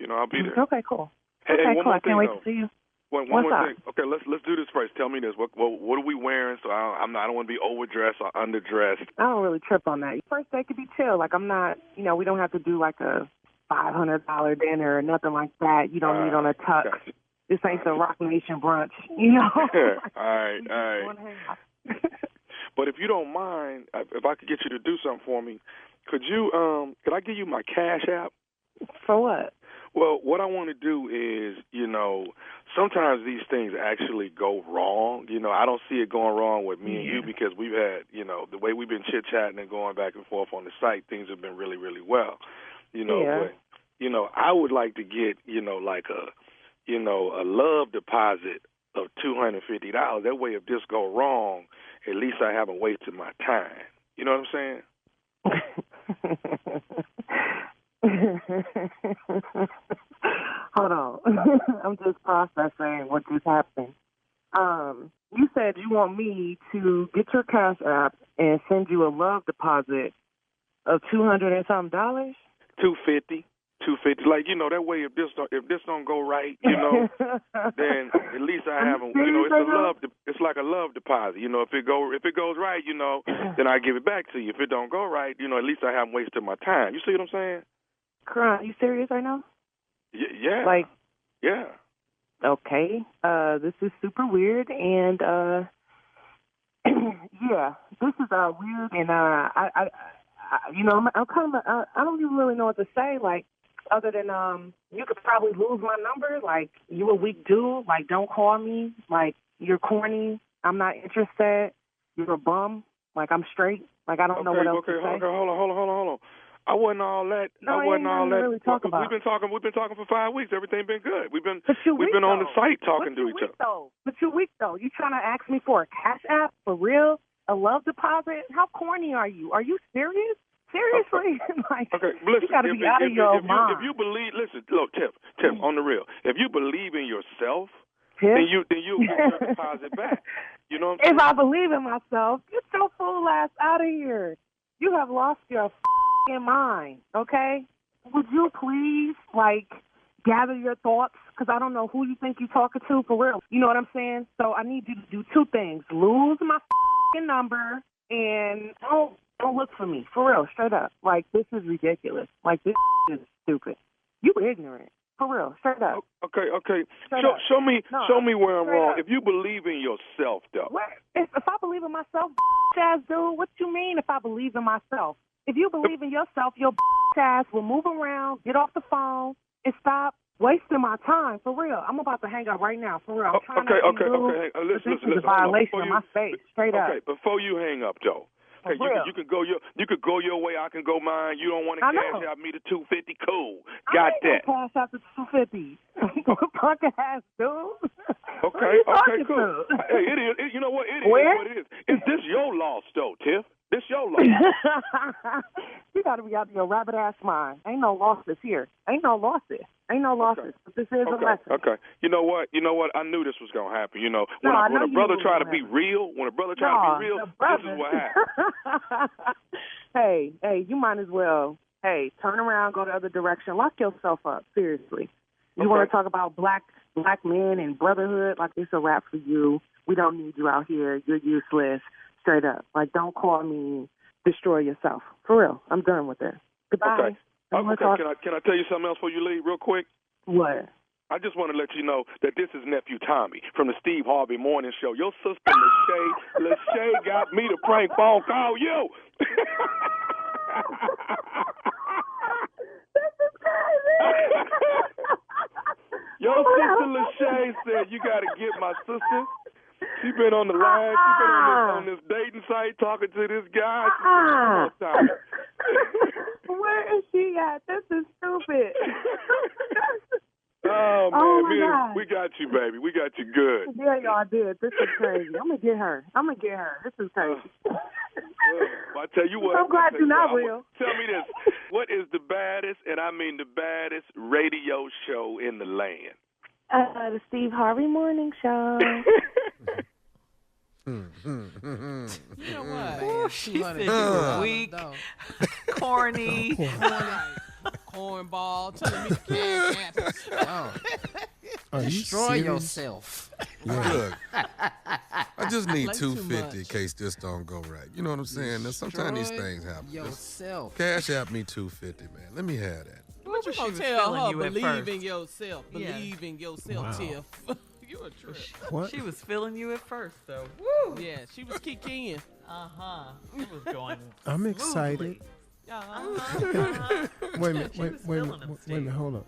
Speaker 9: I'll be there.
Speaker 11: Okay, cool.
Speaker 9: Hey, one more
Speaker 11: I can't wait to see you.
Speaker 9: One more thing. Okay, let's do this first. Tell me this. What are we wearing? So I don't want to be overdressed or underdressed.
Speaker 11: I don't really trip on that. First day could be chill. I'm not. We don't have to do a $500 dinner or nothing like that. You don't need on a tux. Gotcha. This ain't the Rock Nation brunch.
Speaker 9: All right. But if you don't mind, if I could get you to do something for me, could I give you my Cash App?
Speaker 11: For what?
Speaker 9: Well, what I want to do is, sometimes these things actually go wrong. I don't see it going wrong with me and you because we've had, the way we've been chit-chatting and going back and forth on the site, things have been really, really well. But, I would like to get, a love deposit of $250. That way, if this go wrong, at least I haven't wasted my time. You know what I'm saying?
Speaker 11: Hold on. I'm just processing what just happened. You said you want me to get your Cash App and send you a love deposit of $200 and something dollars?
Speaker 9: $250. That way if this don't go right, then at least I haven't. It's like a love deposit. If it goes right, then I give it back to you. If it don't go right, at least I haven't wasted my time. You see what I'm saying?
Speaker 11: Are you serious right now?
Speaker 9: Yeah. Yeah.
Speaker 11: Okay. This is super weird, and yeah, this is weird, and I'm kind of I don't even really know what to say. Other than you could probably lose my number. You a weak dude. Don't call me. You're corny. I'm not interested. You're a bum. I'm straight. I don't know what else to say.
Speaker 9: Okay, hold on. I wasn't all that.
Speaker 11: No, I wasn't all that. Really talk about.
Speaker 9: We've been talking for 5 weeks. Everything been good. We've been on the site talking to each other.
Speaker 11: But you're weak though. You trying to ask me for a Cash App for real? A love deposit? How corny are you? Are you serious? Seriously?
Speaker 9: Okay, listen.
Speaker 11: You got to be out of your mind.
Speaker 9: If you believe, listen, look, Tiff, on the real. If you believe in yourself,
Speaker 11: Tiff?
Speaker 9: then you'll get your deposit back. You know what I'm saying?
Speaker 11: If I believe in myself, get your fool ass out of here. You have lost your f***ing mind, okay? Would you please, gather your thoughts? Because I don't know who you think you're talking to, for real. You know what I'm saying? So I need you to do two things. Lose my f***ing number and don't look for me, for real, straight up. This is ridiculous. This is stupid. You ignorant. For real, straight up.
Speaker 9: Okay. Show me where I'm wrong. If you believe in yourself, though.
Speaker 11: If I believe in myself, ass dude, what you mean if I believe in myself? If you believe in yourself, your ass will move around, get off the phone, and stop wasting my time. For real. I'm about to hang up right now. For real.
Speaker 9: Okay. Listen.
Speaker 11: This is a violation of my space. Straight up.
Speaker 9: Okay, before you hang up, though. Okay, you can go your way. I can go mine. You don't want to cash out me the $250? Cool, got that.
Speaker 11: Cash out the $250. Fucking ass dude.
Speaker 9: Okay, cool. Hey, it is. You know what? It is what it is. Is this your loss, though, Tiff? This your loss.
Speaker 11: You got to be out of your rabbit ass mind. Ain't no losses here. Ain't no losses. But this is a lesson.
Speaker 9: Okay. You know what? I knew this was gonna happen. When a brother try to be real, this is what happens.
Speaker 11: Hey, you might as well. Hey, turn around, go the other direction, lock yourself up. Seriously. You want to talk about black men and brotherhood? It's a wrap for you. We don't need you out here. You're useless. Straight up. Don't call me. Destroy yourself. For real. I'm done with it. Goodbye.
Speaker 9: Okay. Can I tell you something else before you leave real quick?
Speaker 11: What?
Speaker 9: I just want to let you know that this is Nephew Tommy from the Steve Harvey Morning Show. Your sister Lachey got me to prank phone call you.
Speaker 11: This is crazy.
Speaker 9: Your sister Lachey said you got to get my sister. She been on the line. She been on this dating site talking to this guy.
Speaker 11: Where is she at? This is stupid.
Speaker 9: Oh, man. We got you, baby. We got you good.
Speaker 11: Yeah, y'all did. This is crazy. I'm going to get her. This is crazy.
Speaker 9: I tell you what.
Speaker 11: I'm glad you're not real.
Speaker 9: Tell me this. What is the baddest, and I mean the baddest, radio show in the land?
Speaker 11: The Steve Harvey Morning Show.
Speaker 1: You know what?
Speaker 5: Ooh, she said you were weak, corny.
Speaker 1: Cornball, telling me to cash
Speaker 6: out. Destroy yourself.
Speaker 7: Yeah. Look, I just need $250 in case this don't go right. You know what I'm saying? Now, sometimes these things happen.
Speaker 6: Yourself.
Speaker 7: Cash out me $250, man. Let me have that.
Speaker 1: What you gonna tell her? Believe in yourself. Believe in yourself, Tiff. You a trip.
Speaker 5: What? She was feeling you at first, though.
Speaker 1: Woo! Yeah, she was kicking.
Speaker 5: It was going.
Speaker 3: I'm excited. Wait a minute. Hold up.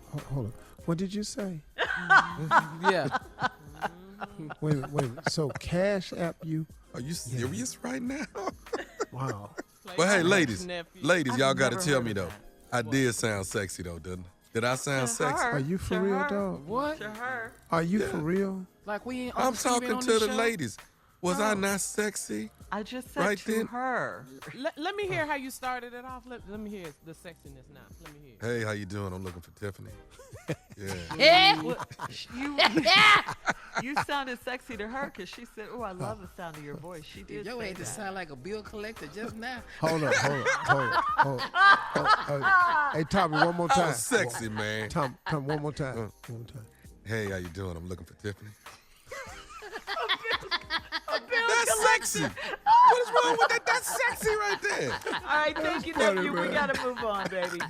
Speaker 3: What did you say?
Speaker 6: Yeah.
Speaker 3: Wait a minute. So Cash App you?
Speaker 7: Are you serious right now?
Speaker 3: Wow.
Speaker 7: But hey, ladies, y'all got to tell me though. I did sound sexy though, didn't I? Did I sound sexy?
Speaker 3: Are you for real, dog?
Speaker 6: What?
Speaker 3: Are you for real?
Speaker 7: I'm talking to the ladies. Was I not sexy?
Speaker 5: I just said to her.
Speaker 1: Let me hear how you started it off. Let me hear the sexiness now. Let me hear.
Speaker 7: Hey, how you doing? I'm looking for Tiffany.
Speaker 5: You sounded sexy to her because she said, "Oh, I love the sound of your voice." She did.
Speaker 6: Yo, ain't to sound like a bill collector just now.
Speaker 3: Hold up. Hey, Tommy, one more time.
Speaker 7: I was sexy, man.
Speaker 3: Tom, one more time.
Speaker 7: Hey, how you doing? I'm looking for Tiffany.
Speaker 5: That's
Speaker 7: sexy. What is wrong with that? That's sexy right there.
Speaker 5: All right, thank you, nephew. We got to move on, baby.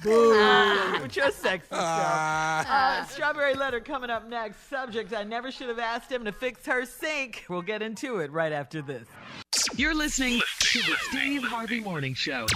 Speaker 5: With your sexy stuff. Strawberry Letter coming up next. Subject, I never should have asked him to fix her sink. We'll get into it right after this.
Speaker 4: You're listening to the Steve Harvey Morning Show.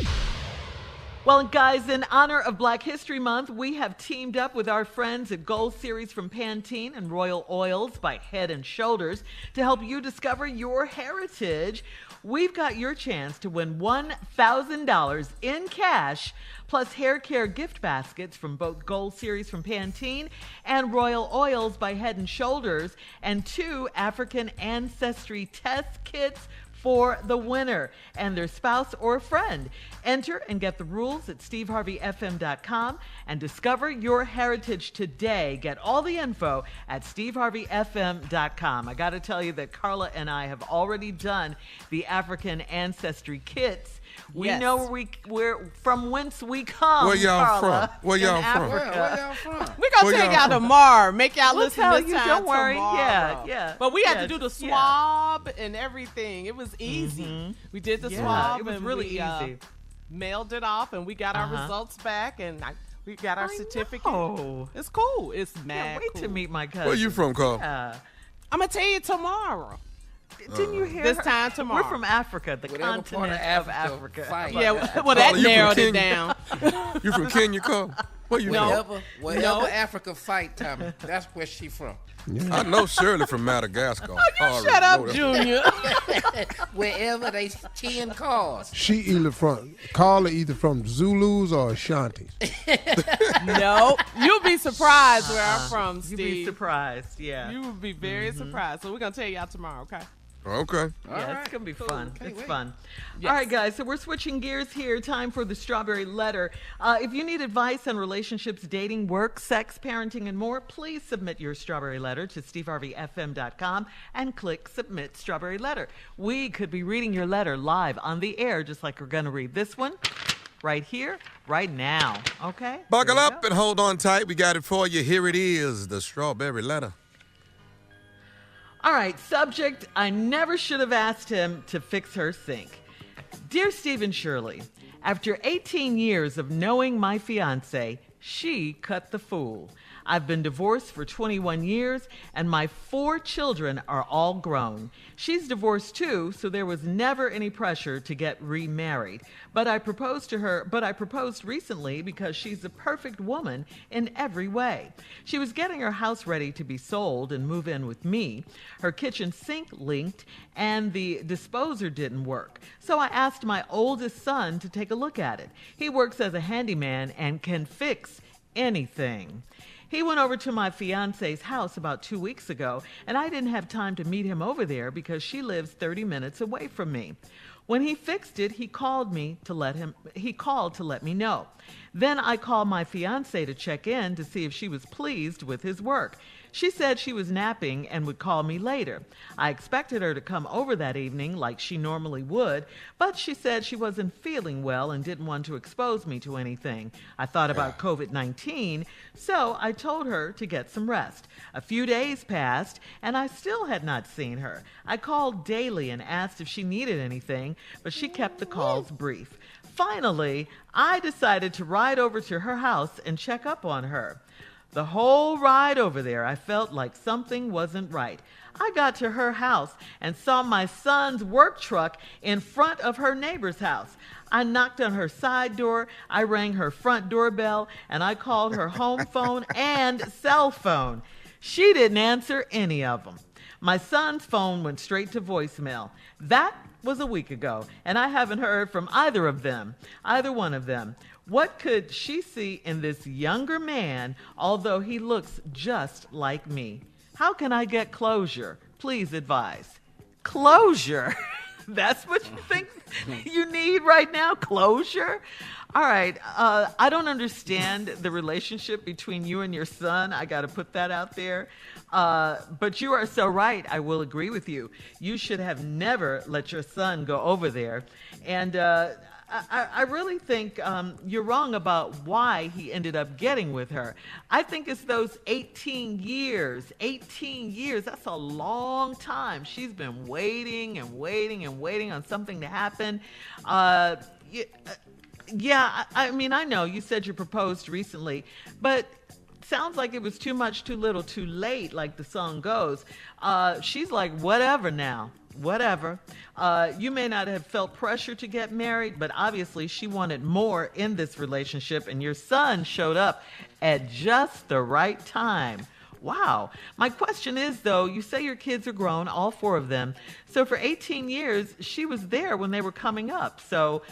Speaker 5: Well, guys, in honor of Black History Month, we have teamed up with our friends at Gold Series from Pantene and Royal Oils by Head & Shoulders to help you discover your heritage. We've got your chance to win $1,000 in cash plus hair care gift baskets from both Gold Series from Pantene and Royal Oils by Head & Shoulders and 2 African Ancestry test kits for the winner and their spouse or friend. Enter and get the rules at steveharveyfm.com and discover your heritage today. Get all the info at steveharveyfm.com. I got to tell you that Carla and I have already done the African ancestry kits. We know where from whence we come.
Speaker 7: Where y'all
Speaker 5: Carla,
Speaker 7: from? Where y'all from?
Speaker 6: Where y'all from?
Speaker 1: We're going to take y'all tomorrow. Make y'all
Speaker 5: We'll
Speaker 1: listen
Speaker 5: tell
Speaker 1: this
Speaker 5: you,
Speaker 1: time
Speaker 5: don't worry.
Speaker 1: tomorrow.
Speaker 5: Yeah.
Speaker 1: But we had to do the swab and everything. It was easy.
Speaker 5: Mhm.
Speaker 1: We did the swab.
Speaker 5: It was
Speaker 1: and
Speaker 5: really
Speaker 1: we,
Speaker 5: easy.
Speaker 1: Mailed it off, and we got our results back, and we got our certificate.
Speaker 5: know.
Speaker 1: It's cool. It's mad
Speaker 5: Wait
Speaker 1: cool.
Speaker 5: to meet my cousin.
Speaker 7: Where you from, Carl?
Speaker 1: I'm going to tell you tomorrow.
Speaker 5: Didn't you hear
Speaker 1: This
Speaker 5: her?
Speaker 1: time tomorrow.
Speaker 5: We're from Africa, the
Speaker 6: Whatever
Speaker 5: continent
Speaker 6: part
Speaker 5: of Africa.
Speaker 6: fight.
Speaker 1: Yeah, well, that
Speaker 7: you from
Speaker 1: narrowed it
Speaker 7: Kenya?
Speaker 1: down.
Speaker 7: You from Kenya, Carl? Where you from?
Speaker 6: Wherever Africa fight, Tommy, that's where she from.
Speaker 7: I know Shirley from Madagascar.
Speaker 1: Shut up, Junior.
Speaker 6: Wherever they 10 cars.
Speaker 3: Carla either from Zulus or Ashantis.
Speaker 1: No, you'll be surprised where I'm from, Steve.
Speaker 5: You'll be surprised, yeah.
Speaker 1: You will be very surprised. So we're going to tell y'all tomorrow, okay?
Speaker 7: Okay.
Speaker 5: Yeah, it's going to be fun. It's fun.
Speaker 1: Yes.
Speaker 5: All right, guys, so we're switching gears here. Time for the Strawberry Letter. If you need advice on relationships, dating, work, sex, parenting, and more, please submit your Strawberry Letter to steveharveyfm.com and click Submit Strawberry Letter. We could be reading your letter live on the air, just like we're going to read this one right here, right now, okay?
Speaker 7: Buckle up and hold on tight. We got it for you. Here it is, the Strawberry Letter.
Speaker 5: All right, subject, I never should have asked him to fix her sink. Dear Steve and Shirley, after 18 years of knowing my fiance, she cut the fool. I've been divorced for 21 years, and my 4 children are all grown. She's divorced too, so there was never any pressure to get remarried. But I proposed recently because she's a perfect woman in every way. She was getting her house ready to be sold and move in with me. Her kitchen sink leaked, and the disposer didn't work. So I asked my oldest son to take a look at it. He works as a handyman and can fix anything. He went over to my fiance's house about 2 weeks ago, and I didn't have time to meet him over there because she lives 30 minutes away from me. When he fixed it, he called to let me know. Then I called my fiance to check in to see if she was pleased with his work. She said she was napping and would call me later. I expected her to come over that evening like she normally would, but she said she wasn't feeling well and didn't want to expose me to anything. I thought about COVID-19, so I told her to get some rest. A few days passed, and I still had not seen her. I called daily and asked if she needed anything, but she kept the calls brief. Finally, I decided to ride over to her house and check up on her. The whole ride over there, I felt like something wasn't right. I got to her house and saw my son's work truck in front of her neighbor's house. I knocked on her side door, I rang her front doorbell, and I called her home phone and cell phone. She didn't answer any of them. My son's phone went straight to voicemail. That was a week ago, and I haven't heard from either one of them. What could she see in this younger man, although he looks just like me? How can I get closure? Please advise. Closure? That's what you think you need right now? Closure? All right. I don't understand the relationship between you and your son. I got to put that out there. But you are so right. I will agree with you. You should have never let your son go over there. And I really think you're wrong about why he ended up getting with her. I think it's those 18 years. 18 years, that's a long time. She's been waiting and waiting and waiting on something to happen. Yeah, I mean, I know you said you proposed recently, but sounds like it was too much, too little, too late, like the song goes. She's like, whatever now. Whatever. You may not have felt pressure to get married, but obviously she wanted more in this relationship, and your son showed up at just the right time. Wow. My question is, though, you say your kids are grown, all 4 of them. So for 18 years, she was there when they were coming up. So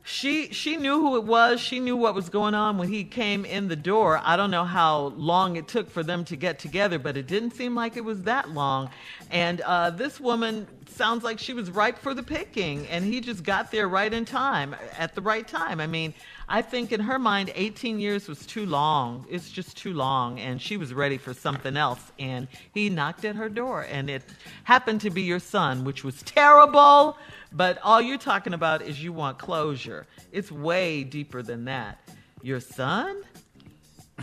Speaker 5: She knew who it was. She knew what was going on when he came in the door. I don't know how long it took for them to get together, but it didn't seem like it was that long. And this woman sounds like she was ripe for the picking, and he just got there right in time, at the right time. I mean, I think in her mind, 18 years was too long. It's just too long, and she was ready for something else. And he knocked at her door, and it happened to be your son, which was terrible. But all you're talking about is you want closure. It's way deeper than that. Your son?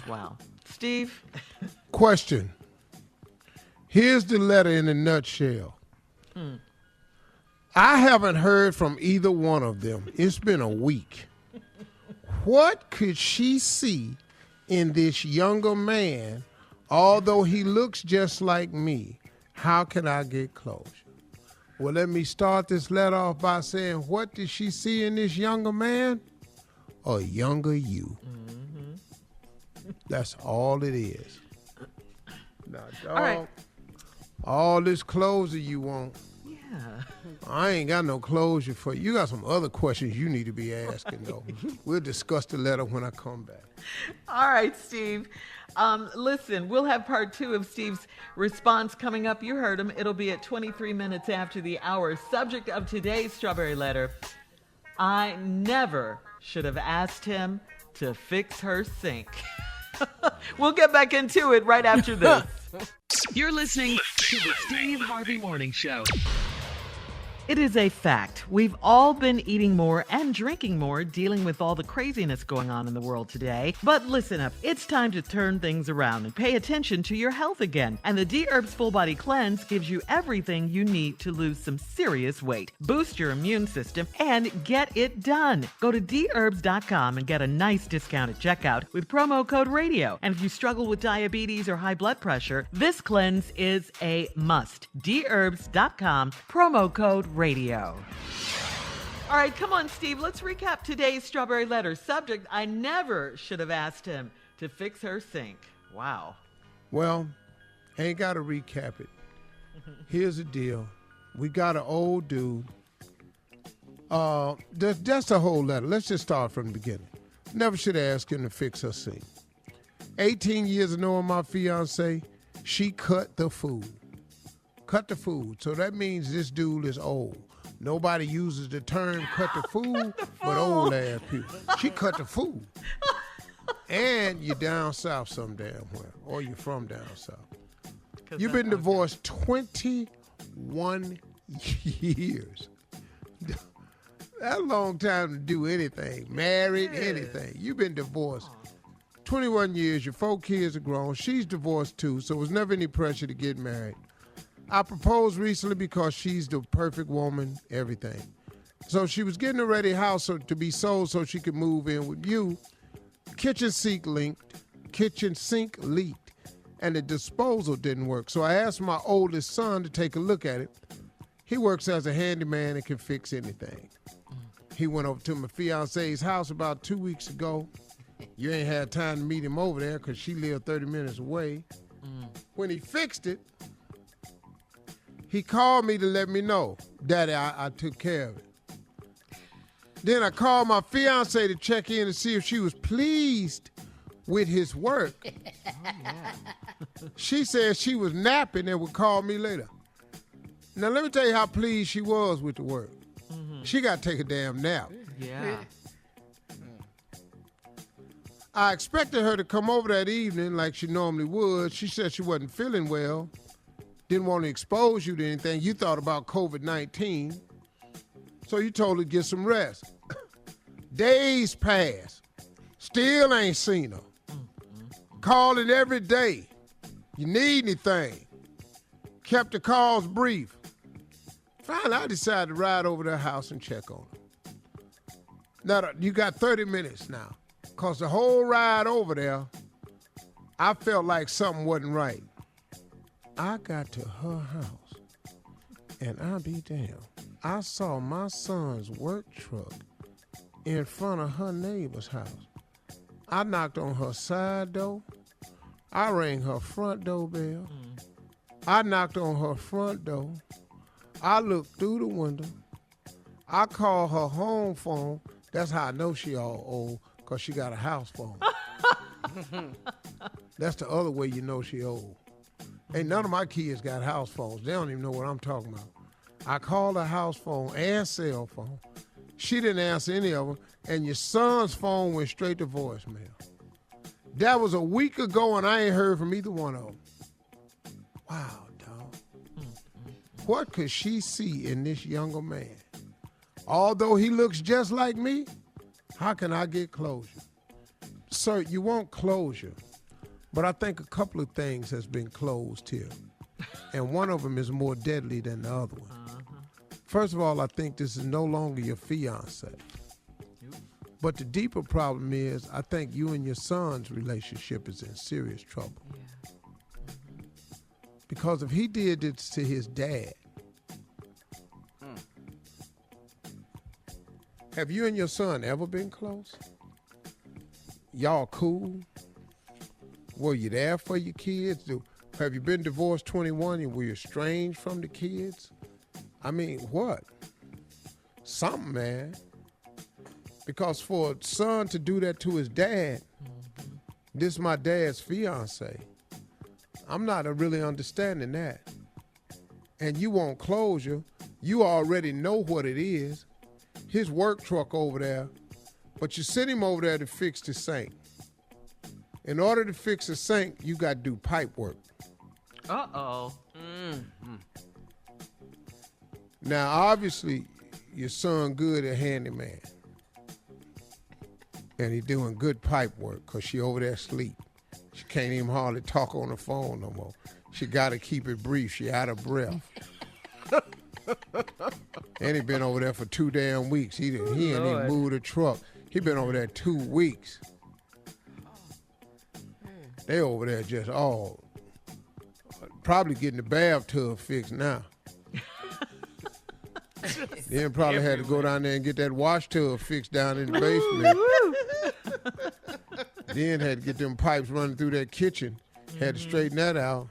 Speaker 5: Wow. Steve?
Speaker 3: Question. Here's the letter in a nutshell. I haven't heard from either one of them. It's been a week. What could she see in this younger man, although he looks just like me? How can I get closure? Well, let me start this letter off by saying, what did she see in this younger man? A younger you. Mm-hmm. That's all it is. Now, dog, all right. All this closure you want.
Speaker 5: Yeah.
Speaker 3: I ain't got no closure for you. You got some other questions you need to be asking, though. We'll discuss the letter when I come back.
Speaker 5: All right, Steve. Listen, we'll have part 2 of Steve's response coming up. You heard him. It'll be at 23 minutes after the hour. Subject of today's Strawberry Letter: I never should have asked him to fix her sink. We'll get back into it right after this.
Speaker 4: You're listening to the Steve Harvey Morning Show.
Speaker 5: It is a fact. We've all been eating more and drinking more, dealing with all the craziness going on in the world today. But listen up, it's time to turn things around and pay attention to your health again. And the Dherbs Full Body Cleanse gives you everything you need to lose some serious weight, boost your immune system, and get it done. Go to Dherbs.com and get a nice discount at checkout with promo code RADIO. And if you struggle with diabetes or high blood pressure, this cleanse is a must. Dherbs.com, promo code Radio. All right, come on, Steve. Let's recap today's Strawberry Letter. Subject: I never should have asked him to fix her sink. Wow.
Speaker 3: Well, ain't got to recap it. Here's the deal. We got an old dude. That's the whole letter. Let's just start from the beginning. Never should have asked him to fix her sink. 18 years of knowing my fiance, she cut the food. Cut the food. So that means this dude is old. Nobody uses the term cut the food, but old ass people. She cut the food. And you're down south some damn where, or you're from down south. You've been divorced 21 years. That's a long time to do anything. Married, anything. You've been divorced 21 years. Your 4 kids are grown. She's divorced too, so it was never any pressure to get married. I proposed recently because she's the perfect woman, everything. So she was getting a ready house to be sold so she could move in with you. Kitchen sink leaked, and the disposal didn't work. So I asked my oldest son to take a look at it. He works as a handyman and can fix anything. He went over to my fiance's house about 2 weeks ago. You ain't had time to meet him over there because she lived 30 minutes away. When he fixed it, he called me to let me know, Daddy, I took care of it. Then I called my fiance to check in to see if she was pleased with his work. She said she was napping and would call me later. Now, let me tell you how pleased she was with the work. She got to take a damn nap.
Speaker 5: Yeah.
Speaker 3: I expected her to come over that evening like she normally would. She said she wasn't feeling well. Didn't want to expose you to anything. You thought about COVID-19. So you told her to get some rest. Days passed. Still ain't seen her. Calling every day. You need anything. Kept the calls brief. Finally, I decided to ride over to her house and check on her. Now, you got 30 minutes now. Because the whole ride over there, I felt like something wasn't right. I got to her house, and I'll be damned. I saw my son's work truck in front of her neighbor's house. I knocked on her side door. I rang her front doorbell. I knocked on her front door. I looked through the window. I called her home phone. That's how I know she all old, because she got a house phone. That's the other way you know she old. Ain't none of my kids got house phones. They don't even know what I'm talking about. I called her house phone and cell phone. She didn't answer any of them, and your son's phone went straight to voicemail. That was a week ago, and I ain't heard from either one of them. Wow, dog. What could she see in this younger man? Although he looks just like me, how can I get closure? Sir, you want closure, but I think a couple of things has been closed here, and one of them is more deadly than the other one. First of all, I think this is no longer your fiance. But the deeper problem is, I think you and your son's relationship is in serious trouble. Because if he did this to his dad, have you and your son ever been close? Y'all cool? Were you there for your kids? Have you been divorced 21 and were you estranged from the kids? I mean, what? Something, man. Because for a son to do that to his dad, this is my dad's fiance. I'm not really understanding that. And you want closure. You already know what it is. His work truck over there, but you sent him over there to fix the sink. In order to fix a sink, you got to do pipe work.
Speaker 5: Uh-oh.
Speaker 3: Now, obviously, your son good at handyman. And he doing good pipe work because she over there asleep. She can't even hardly talk on the phone no more. She got to keep it brief. She out of breath. And he been over there for 2 damn weeks. He ain't even moved the truck. He been over there 2 weeks. They over there just all probably getting the bathtub fixed now. Then probably had to go down there and get that wash tub fixed down in the basement. Then had to get them pipes running through that kitchen. Had to straighten that out.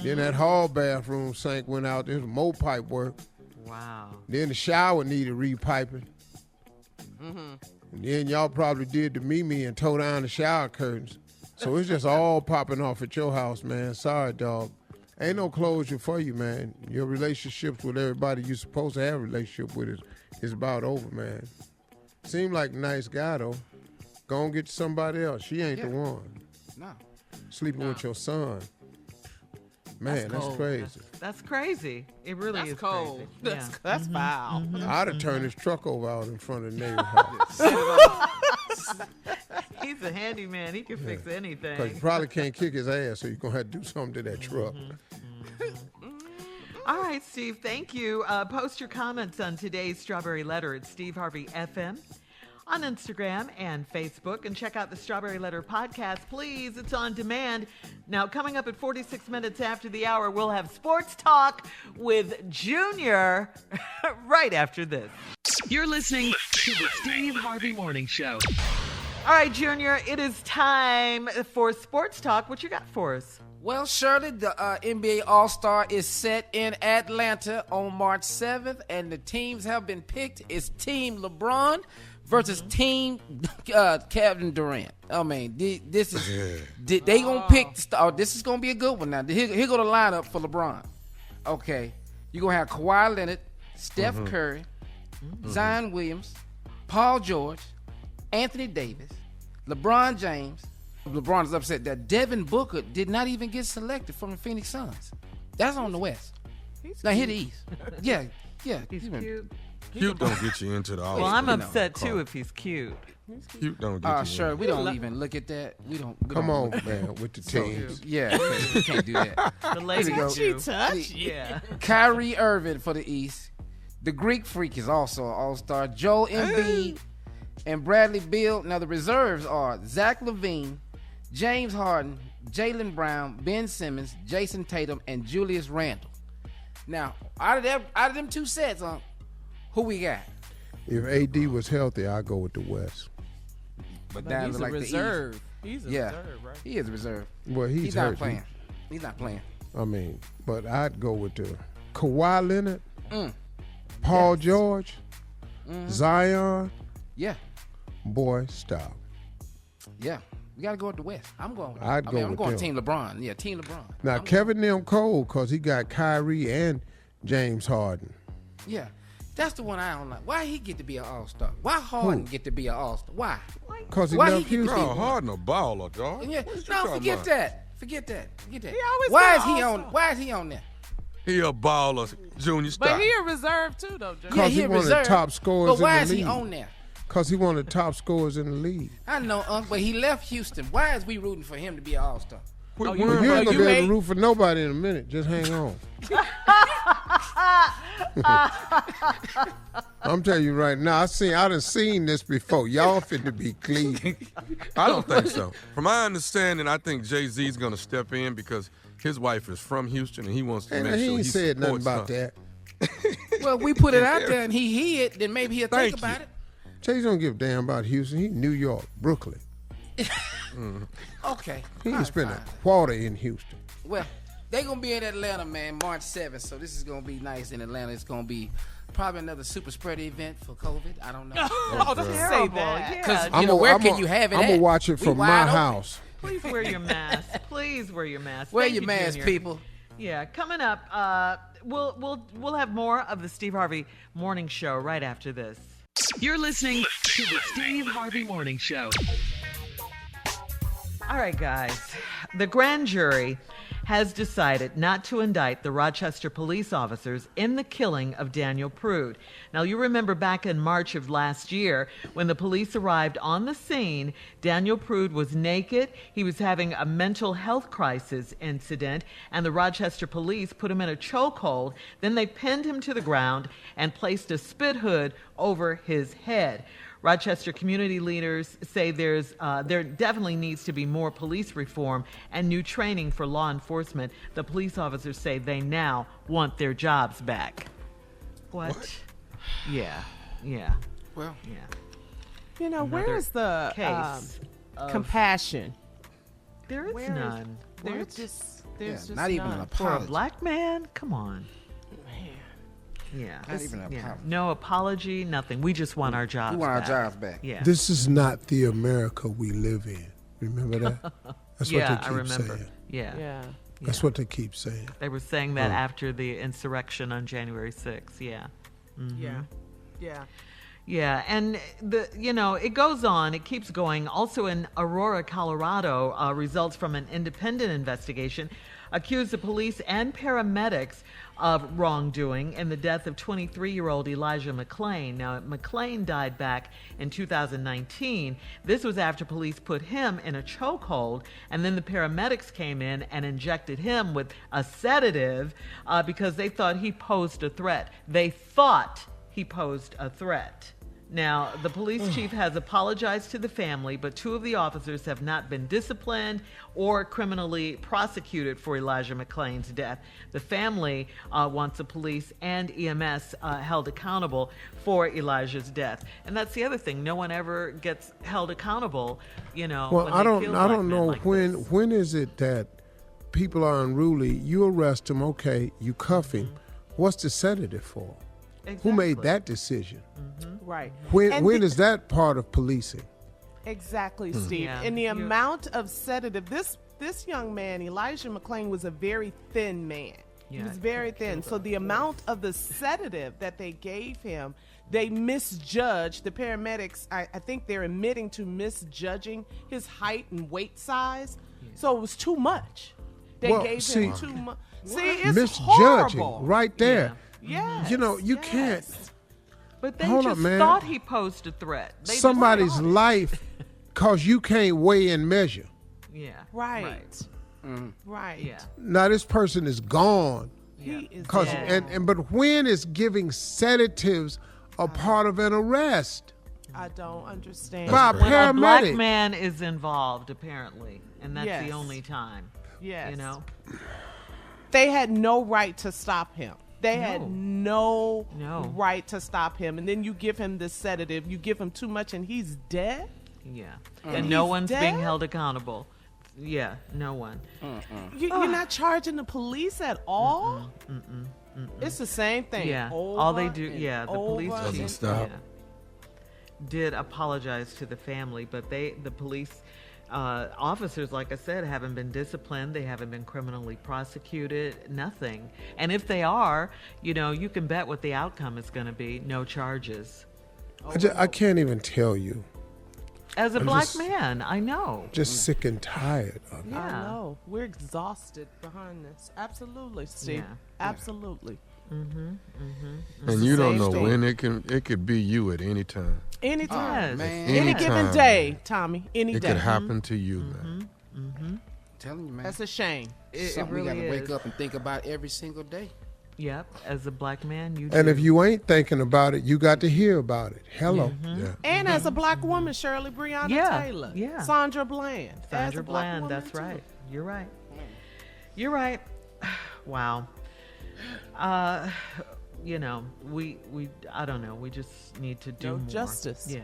Speaker 3: Then that hall bathroom sink went out. There's more pipe work.
Speaker 5: Wow.
Speaker 3: Then the shower needed repiping. And then y'all probably did the Mimi and tore down the shower curtains. So it's just all popping off at your house, man. Sorry, dog. Ain't no closure for you, man. Your relationships with everybody you're supposed to have a relationship with is about over, man. Seem like a nice guy, though. Go and get somebody else. She ain't the one.
Speaker 6: No.
Speaker 3: Sleeping with your son. Man, that's crazy.
Speaker 5: That's crazy. It really is
Speaker 1: cold.
Speaker 5: crazy.
Speaker 1: That's foul.
Speaker 3: I'd have turned his truck over out in front of the neighbor's house.
Speaker 5: He's a handyman. He can fix anything.
Speaker 3: Because you probably can't kick his ass, so you're going to have to do something to that truck.
Speaker 5: All right, Steve, thank you. Post your comments on today's Strawberry Letter at Steve Harvey FM on Instagram and Facebook. And check out the Strawberry Letter podcast, please. It's on demand. Now, coming up at 46 minutes after the hour, we'll have Sports Talk with Junior right after this.
Speaker 4: You're listening to the Steve Harvey Morning Show.
Speaker 5: All right, Junior, it is time for Sports Talk. What you got for us?
Speaker 6: Well, Shirley, the NBA All-Star is set in Atlanta on March 7th, and the teams have been picked. It's Team LeBron versus Team Kevin Durant. I mean, this is they gonna pick. This is gonna be a good one. Now, here go the lineup for LeBron. Okay, you gonna have Kawhi Leonard, Steph Curry, Zion Williams, Paul George, Anthony Davis, LeBron James. LeBron is upset that Devin Booker did not even get selected from the Phoenix Suns. That's on the West. Now hit the East. Yeah.
Speaker 5: He's cute.
Speaker 7: Cute don't get you into the All-Star.
Speaker 5: Well, I'm upset too if he's cute.
Speaker 7: Cute don't get you.
Speaker 6: Sure, we don't even look at that. We don't.
Speaker 3: Come on, man, with the teams.
Speaker 6: Yeah, we can't do that.
Speaker 5: The ladies
Speaker 1: She touch.
Speaker 5: Yeah.
Speaker 6: Kyrie Irving for the East. The Greek Freak is also an All-Star. Joel Embiid and Bradley Beal. Now the reserves are Zach LaVine, James Harden, Jaylen Brown, Ben Simmons, Jason Tatum, and Julius Randle. Now, out of them two sets, who we got?
Speaker 3: If AD was healthy, I'd go with the West.
Speaker 6: But that
Speaker 1: he's
Speaker 6: look like
Speaker 1: reserve.
Speaker 6: The East.
Speaker 1: He's a reserve, right?
Speaker 6: He is a reserve.
Speaker 3: Well, he's
Speaker 6: not
Speaker 3: hurt.
Speaker 6: playing. He's not playing.
Speaker 3: I mean, but I'd go with the Kawhi Leonard, Paul George, Zion,
Speaker 6: Yeah.
Speaker 3: Boy, stop.
Speaker 6: Yeah. We got to go with the West. I'm going
Speaker 3: I'm going
Speaker 6: Team LeBron. Yeah, Team LeBron.
Speaker 3: Now, Kevin them cold because he got Kyrie and James Harden.
Speaker 6: Yeah. That's the one I don't like. Why he get to be an all-star? Why Harden get to be an all-star? Why?
Speaker 3: Because he left Houston.
Speaker 7: No, Harden a baller, dog.
Speaker 6: Yeah. No, forget that. Forget that.
Speaker 1: He always
Speaker 6: Why is he on there?
Speaker 7: He a baller, Junior. Stop.
Speaker 1: But he a reserve too, though.
Speaker 3: Because he one of the top scorers in the league.
Speaker 6: But why is he on there?
Speaker 3: Because he one of the top scorers in the league.
Speaker 6: I know, but he left Houston. Why is we rooting for him to be an all-star?
Speaker 3: You ain't going to be able to root for nobody in a minute. Just hang on. I'm telling you right now, I done seen this before. Y'all finna be clean.
Speaker 7: I don't think so. From my understanding, I think Jay-Z's going to step in because his wife is from Houston and he wants to make sure
Speaker 3: he ain't said nothing about
Speaker 7: her.
Speaker 3: that.
Speaker 6: Well, if we put it out there and he hid, then maybe he'll think about it.
Speaker 3: Jay don't give a damn about Houston. He New York, Brooklyn.
Speaker 6: Okay.
Speaker 3: He can spend a quarter in Houston.
Speaker 6: Well, they're going to be in Atlanta, man, March 7th. So this is going to be nice in Atlanta. It's going to be probably another super spreader event for COVID. I don't know.
Speaker 1: Don't say that.
Speaker 6: Because, where can you have it
Speaker 3: I'm
Speaker 6: at?
Speaker 3: going to watch it from my house.
Speaker 5: Please wear your mask. Please wear your mask.
Speaker 6: Wear your mask, people.
Speaker 5: Yeah, coming up, we'll have more of the Steve Harvey Morning Show right after this.
Speaker 4: You're listening to the Steve Harvey Morning Show.
Speaker 5: All right, guys. The grand jury has decided not to indict the Rochester police officers in the killing of Daniel Pruder. Now, you remember back in March of last year when the police arrived on the scene, Daniel Pruder was naked. He was having a mental health crisis incident, and the Rochester police put him in a chokehold. Then they pinned him to the ground and placed a spit hood over his head. Rochester community leaders say there definitely needs to be more police reform and new training for law enforcement. The police officers say they now want their jobs back. What? Yeah.
Speaker 6: Well,
Speaker 5: yeah.
Speaker 1: Where is the
Speaker 5: case
Speaker 1: compassion?
Speaker 5: There is none.
Speaker 1: There's just
Speaker 6: not even an apology.
Speaker 5: For a black man? Come on. Yeah.
Speaker 6: Not even an apology.
Speaker 5: No apology, nothing. We just want our jobs back.
Speaker 6: We want our jobs back.
Speaker 5: Yeah.
Speaker 3: This is not the America we live in. Remember that? That's what they keep saying.
Speaker 5: Yeah.
Speaker 3: That's what they keep saying.
Speaker 5: They were saying that after the insurrection on January 6th. Yeah.
Speaker 1: Mm-hmm.
Speaker 5: Yeah, and it goes on. It keeps going. Also in Aurora, Colorado, results from an independent investigation accused the police and paramedics of wrongdoing in the death of 23-year-old Elijah McClain. Now, McClain died back in 2019. This was after police put him in a chokehold, and then the paramedics came in and injected him with a sedative because they thought he posed a threat. Now, the police chief has apologized to the family, but two of the officers have not been disciplined or criminally prosecuted for Elijah McClain's death. The family wants the police and EMS held accountable for Elijah's death. And that's the other thing. No one ever gets held accountable,
Speaker 3: Well, I don't know
Speaker 5: like
Speaker 3: when is it that people are unruly, you arrest them, okay, you cuff him. What's the sedative for?
Speaker 5: Exactly.
Speaker 3: Who made that decision?
Speaker 1: Mm-hmm. Right.
Speaker 3: When is that part of policing?
Speaker 1: Exactly, Steve.
Speaker 5: Yeah.
Speaker 1: And the amount of sedative, this young man, Elijah McClain, was a very thin man.
Speaker 5: Yeah,
Speaker 1: he was very thin. So the amount of the sedative that they gave him, they misjudged. The paramedics, I think they're admitting to misjudging his height and weight size. Yeah. So it was too much. They gave him too much. See, it's
Speaker 3: misjudging
Speaker 1: horrible.
Speaker 3: Right there.
Speaker 1: Yeah.
Speaker 3: You can't.
Speaker 5: But they
Speaker 3: Hold
Speaker 5: just
Speaker 3: up, man.
Speaker 5: thought he posed a threat.
Speaker 3: Somebody's life, because you can't weigh and measure.
Speaker 5: Yeah.
Speaker 1: Right.
Speaker 5: Yeah.
Speaker 3: Now this person is gone.
Speaker 1: He is
Speaker 3: dead. But when is giving sedatives a part of an arrest?
Speaker 1: I don't understand.
Speaker 3: By a
Speaker 5: When a
Speaker 3: paramedic.
Speaker 5: black man is involved, apparently, and that's the only time.
Speaker 1: Yes.
Speaker 5: They
Speaker 1: had no right to stop him. They had no right to stop him. And then you give him this sedative. You give him too much and he's dead?
Speaker 5: Yeah. And no one's being held accountable. Yeah, no one.
Speaker 1: You're not charging the police at all? It's the same thing.
Speaker 5: Yeah. All they do, the police
Speaker 7: doesn't stop.
Speaker 5: did apologize to the family, but the police officers, like I said, haven't been disciplined. They haven't been criminally prosecuted, nothing. And if they are, you can bet what the outcome is going to be. No charges.
Speaker 3: I can't even tell you.
Speaker 5: As a black man, I know.
Speaker 3: Just sick and tired of it.
Speaker 1: Yeah. I know. We're exhausted behind this. Absolutely, Steve.
Speaker 5: Yeah.
Speaker 1: Absolutely.
Speaker 7: And you don't know when it could be you at any time.
Speaker 1: Any time.
Speaker 6: Oh, man.
Speaker 1: Any given day, Tommy. Any
Speaker 7: day.
Speaker 1: It
Speaker 7: could happen to you, man.
Speaker 6: I'm telling you, man.
Speaker 1: That's a shame.
Speaker 6: It's something really we got to wake up and think about every single day.
Speaker 5: Yep, as a black man, you do.
Speaker 3: And if you ain't thinking about it, you got to hear about it. Hello.
Speaker 7: Yeah.
Speaker 1: And as a black woman, Shirley Breonna Taylor.
Speaker 5: Yeah.
Speaker 1: Sandra Bland.
Speaker 5: Sandra Bland, that's right. You're right. You're right. Wow. We I don't know. We just need to do more.
Speaker 1: No justice.
Speaker 5: Yeah,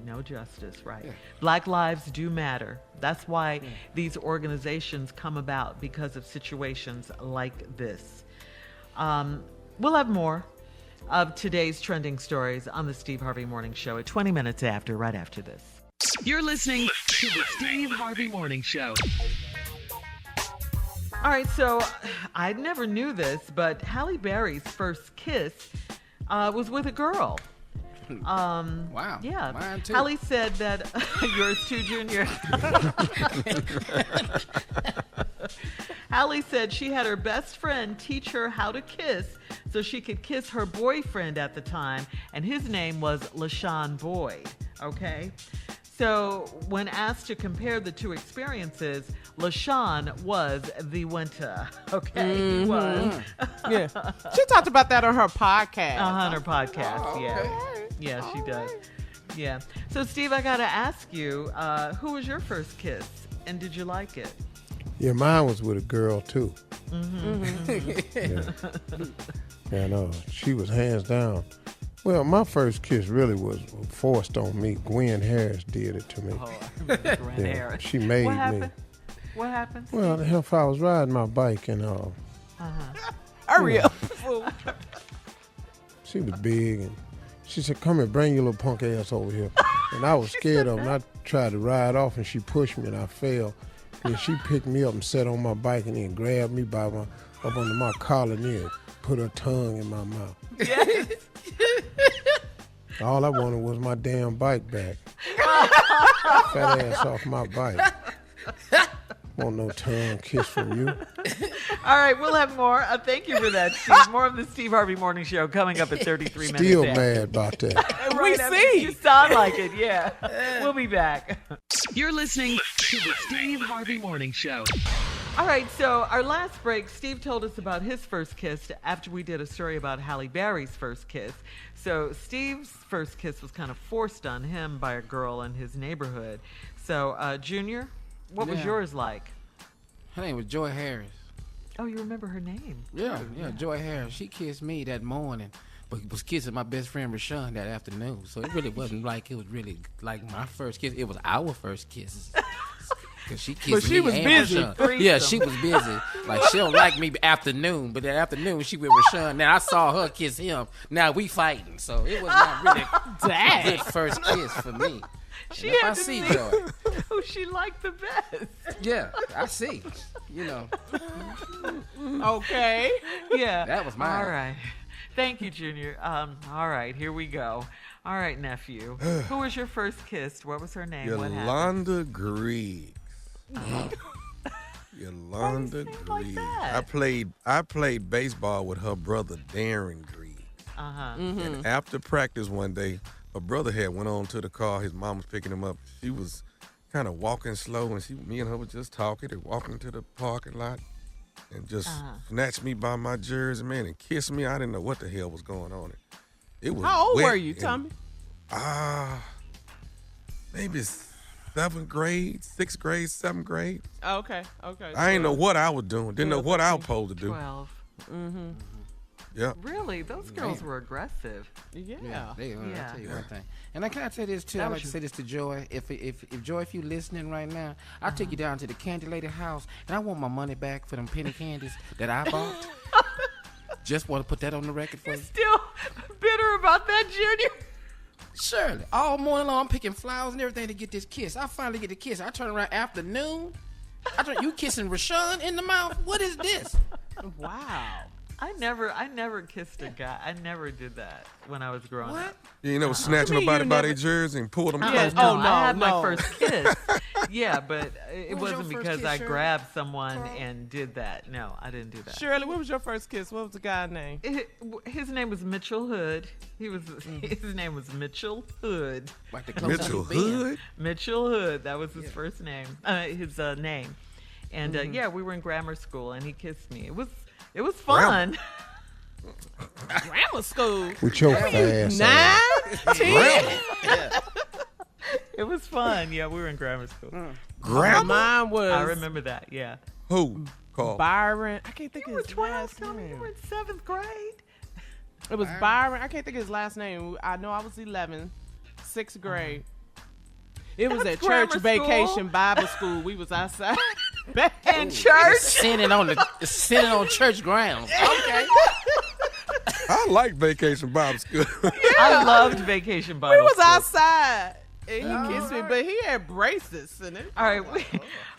Speaker 5: no justice, right. Yeah. Black lives do matter. That's why these organizations come about, because of situations like this. We'll have more of today's trending stories on the Steve Harvey Morning Show at 20 minutes after, right after this.
Speaker 4: You're listening to the Steve Harvey Morning Show.
Speaker 5: All right, so I never knew this, but Halle Berry's first kiss was with a girl.
Speaker 6: Wow.
Speaker 5: Yeah.
Speaker 6: Mine too.
Speaker 5: Halle said that yours too, Junior. Halle said she had her best friend teach her how to kiss so she could kiss her boyfriend at the time, and his name was LaShawn Boyd. Okay. So when asked to compare the two experiences, LaShawn was the winner. Okay, he was.
Speaker 1: Yeah, she talked about that on her podcast.
Speaker 5: On her podcast,
Speaker 6: Oh,
Speaker 5: yeah.
Speaker 6: okay.
Speaker 5: Yeah, she does. Yeah. So, Steve, I got to ask you, who was your first kiss, and did you like it?
Speaker 3: Yeah, mine was with a girl, too. Yeah, no, she was hands down. Well, my first kiss really was forced on me. Gwen Harris did it to me.
Speaker 5: Oh, I remember Gwen Harris.
Speaker 3: She made me.
Speaker 5: What happened?
Speaker 3: Well, if I was riding my bike and
Speaker 1: Hurry up.
Speaker 3: She was big, and she said, "Come here, bring your little punk ass over here." And I was scared of her, and I tried to ride off, and she pushed me, and I fell. And she picked me up and sat on my bike, and then grabbed me by up under my collar, and then put her tongue in my mouth.
Speaker 5: Yes.
Speaker 3: All I wanted was my damn bike back. Fat ass off my bike. Want no tongue kiss from you.
Speaker 5: All right, we'll have more. Thank you for that, Steve. More of the Steve Harvey Morning Show coming up at 33 minutes.
Speaker 3: Still mad about that.
Speaker 5: We see. You sound like it, yeah. We'll be back.
Speaker 4: You're listening to the Steve Harvey Morning Show.
Speaker 5: All right, so our last break, Steve told us about his first kiss after we did a story about Halle Berry's first kiss. So Steve's first kiss was kind of forced on him by a girl in his neighborhood. So, Junior, what was yours like?
Speaker 6: Her name was Joy Harris.
Speaker 5: Oh, you remember her name?
Speaker 6: Yeah, Joy Harris. She kissed me that morning, but was kissing my best friend Rashawn that afternoon. So it really wasn't like it was really like my first kiss. It was our first kiss. Cause she kissed
Speaker 1: But she was busy.
Speaker 6: Rashawn. Yeah, she was busy. Like, she don't like me afternoon, but that afternoon she with Rashawn. Now I saw her kiss him. Now we fighting, so it was not really a good first kiss for me.
Speaker 5: She
Speaker 6: if
Speaker 5: had
Speaker 6: I
Speaker 5: to
Speaker 6: see
Speaker 5: see
Speaker 6: Joy,
Speaker 5: who she liked the best.
Speaker 6: yeah, I see. You know,
Speaker 1: Okay.
Speaker 5: Yeah.
Speaker 6: that was mine.
Speaker 5: All right. Thank you, Junior. All right, here we go. All right, nephew. Who was your first kiss? What was her name? What happened?
Speaker 7: Yolanda Griggs. Yolanda Griggs. I played baseball with her brother Darren Griggs. And after practice one day, her brother had went on to the car. His mom was picking him up. She was kind of walking slow, and me and her was just talking and walking to the parking lot, and just snatched me by my jersey, man, and kissed me. I didn't know what the hell was going on. It was
Speaker 1: How old
Speaker 7: wet
Speaker 1: were you, Tommy?
Speaker 7: Maybe 7th grade, 6th grade, 7th grade.
Speaker 1: Okay.
Speaker 7: I didn't know what I was doing. Didn't know what I was supposed to do.
Speaker 5: 12.
Speaker 1: Mm-hmm.
Speaker 7: Yeah.
Speaker 5: Really? Those girls were aggressive.
Speaker 1: Yeah.
Speaker 6: They are. I'll tell you one thing. And I can say this too. I like to say this to Joy. If Joy, if you listening right now, I'll take you down to the candy lady house, and I want my money back for them penny candies that I bought. Just want to put that on the record for you.
Speaker 5: Still bitter about that, Junior?
Speaker 6: Shirley, all morning long I'm picking flowers and everything to get this kiss. I finally get the kiss. I turn around afternoon. You kissing Rashawn in the mouth? What is this?
Speaker 5: Wow. I never kissed a guy. I never did that when I was growing up.
Speaker 7: You know, snatching nobody by their jersey and pull them close.
Speaker 5: I had my first kiss. Yeah, but it wasn't because I grabbed someone and did that. No, I didn't do that.
Speaker 1: Shirley, what was your first kiss? What was the guy's name?
Speaker 5: His name was Mitchell Hood. His name was Mitchell Hood.
Speaker 6: Like the
Speaker 7: Mitchell Hood?
Speaker 5: Mitchell Hood. That was his first name. His name. And yeah, we were in grammar school, and he kissed me. It was fun.
Speaker 1: Grammar school.
Speaker 3: With your fast
Speaker 1: 9, 10.
Speaker 5: It was fun. Yeah, we were in grammar school.
Speaker 7: Grammar?
Speaker 1: Mine was.
Speaker 5: I remember that. Yeah.
Speaker 7: Who? Called
Speaker 1: Byron. I can't think of his
Speaker 5: 12.
Speaker 1: last
Speaker 5: Tell me
Speaker 1: name.
Speaker 5: you were in 7th grade.
Speaker 1: It was Byron. I can't think of his last name. I know I was 11, 6th grade. It was at
Speaker 5: grammar
Speaker 1: church
Speaker 5: school.
Speaker 1: vacation Bible school. We was outside.
Speaker 5: In church?
Speaker 6: Sinning on church grounds. Okay.
Speaker 7: I like Vacation Bible School.
Speaker 5: I loved Vacation Bible
Speaker 1: We was
Speaker 5: School.
Speaker 1: outside. And he kissed me, but he had braces in it.
Speaker 5: All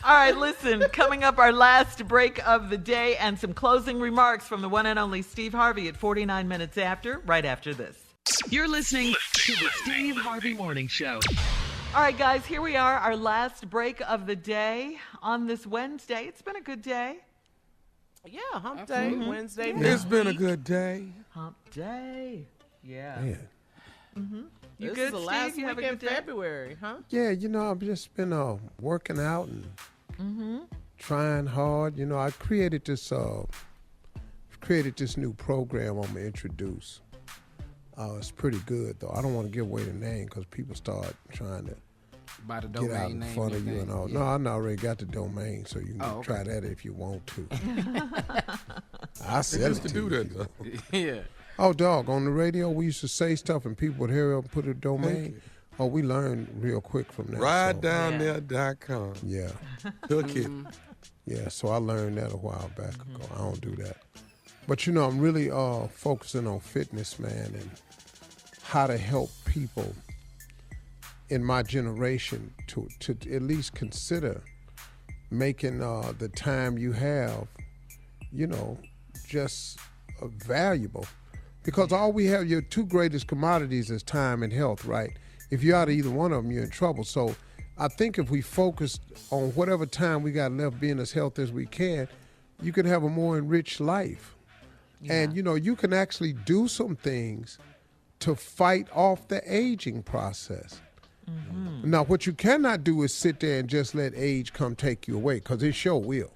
Speaker 5: right, listen, coming up, our last break of the day and some closing remarks from the one and only Steve Harvey at 49 minutes after, right after this.
Speaker 4: You're listening to the Steve Harvey Morning Show.
Speaker 5: All right, guys, here we are, our last break of the day on this Wednesday. It's been a good day.
Speaker 1: Yeah, hump day, Wednesday.
Speaker 7: It's been a good day.
Speaker 5: Hump day. Yeah.
Speaker 3: Yeah.
Speaker 5: You
Speaker 1: This
Speaker 5: good,
Speaker 1: is the
Speaker 5: Steve?
Speaker 1: last
Speaker 5: You have
Speaker 1: week
Speaker 5: a
Speaker 1: in
Speaker 5: good day?
Speaker 1: February, huh?
Speaker 3: Yeah, I've just been working out and trying hard. I created this new program I'm gonna introduce. It's pretty good though. I don't want to give away the name because people start trying to
Speaker 6: By the
Speaker 3: get out
Speaker 6: domain
Speaker 3: in
Speaker 6: name.
Speaker 3: front of you and all.
Speaker 6: Yeah.
Speaker 3: No, I already got the domain, so you can
Speaker 6: Oh, okay.
Speaker 3: try that if you want to. I
Speaker 7: They
Speaker 3: said
Speaker 7: used
Speaker 3: it
Speaker 7: to do
Speaker 3: you.
Speaker 7: that, though.
Speaker 6: Yeah.
Speaker 3: Oh, dog, on the radio, we used to say stuff and people would hear it and put a domain. Oh, we learned real quick from that.
Speaker 7: RideDownThere.com.
Speaker 3: Yeah.
Speaker 7: Hook it.
Speaker 3: Yeah, so I learned that a while back ago. I don't do that. But, I'm really focusing on fitness, man, and how to help people in my generation to at least consider making the time you have, just valuable. Because all we have, your two greatest commodities is time and health, right? If you're out of either one of them, you're in trouble. So I think if we focus on whatever time we got left being as healthy as we can, you can have a more enriched life. Yeah. And, you can actually do some things to fight off the aging process. Mm-hmm. Now, what you cannot do is sit there and just let age come take you away, because it sure will.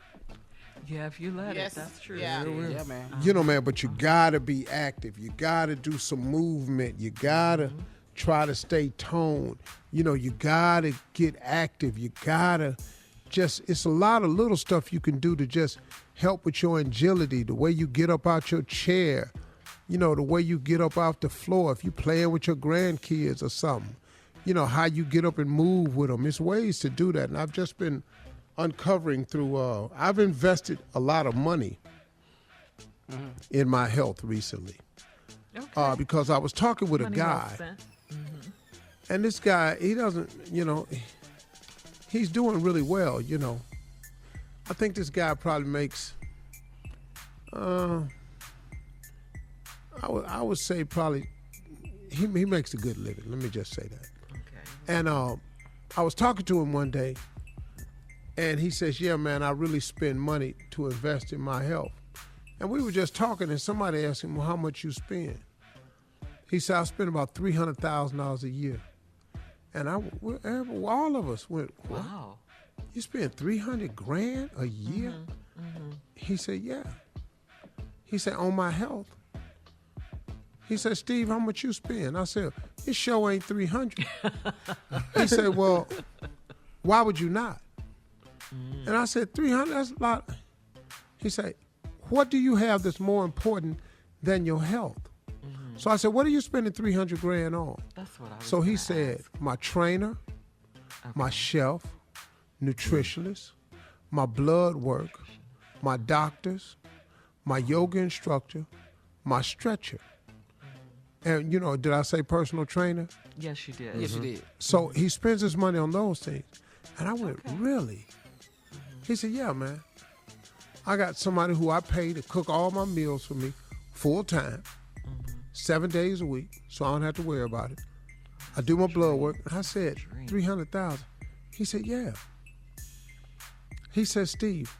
Speaker 5: Yeah, if you let it, that's true.
Speaker 6: Yeah, man.
Speaker 3: Man, but you got to be active. You got to do some movement. You got to try to stay toned. You got to get active. You got to it's a lot of little stuff you can do to just help with your agility, the way you get up out your chair, the way you get up off the floor. If you playing with your grandkids or something, how you get up and move with them. It's ways to do that. And I've just been uncovering through, I've invested a lot of money in my health recently. Okay. Because I was talking with a guy, and this guy, he doesn't, he's doing really well, I think this guy probably makes, I would say probably, he makes a good living. Let me just say that. Okay. And I was talking to him one day, and he says, yeah, man, I really spend money to invest in my health. And we were just talking, and somebody asked him, well, how much you spend? He said, I spend about $300,000 a year. And all of us went, what? Wow. You spend $300,000 a year? He said, yeah. He said, on my health. He said, Steve, how much you spend? I said, it sure ain't $300. He said, well, why would you not? And I said, $300, that's a lot. He said, what do you have that's more important than your health? So I said, what are you spending $300,000 on?
Speaker 5: That's what I was
Speaker 3: So he said, my trainer, my chef, nutritionist, my blood work, my doctors, my yoga instructor, my stretcher. And, did I say personal trainer?
Speaker 5: Yes, you did.
Speaker 6: Yes, you did.
Speaker 3: So he spends his money on those things. And I went, really? He said, yeah, man. I got somebody who I pay to cook all my meals for me full time, 7 days a week, so I don't have to worry about it. I do my blood work. I said, $300,000. He said, yeah. He said, Steve,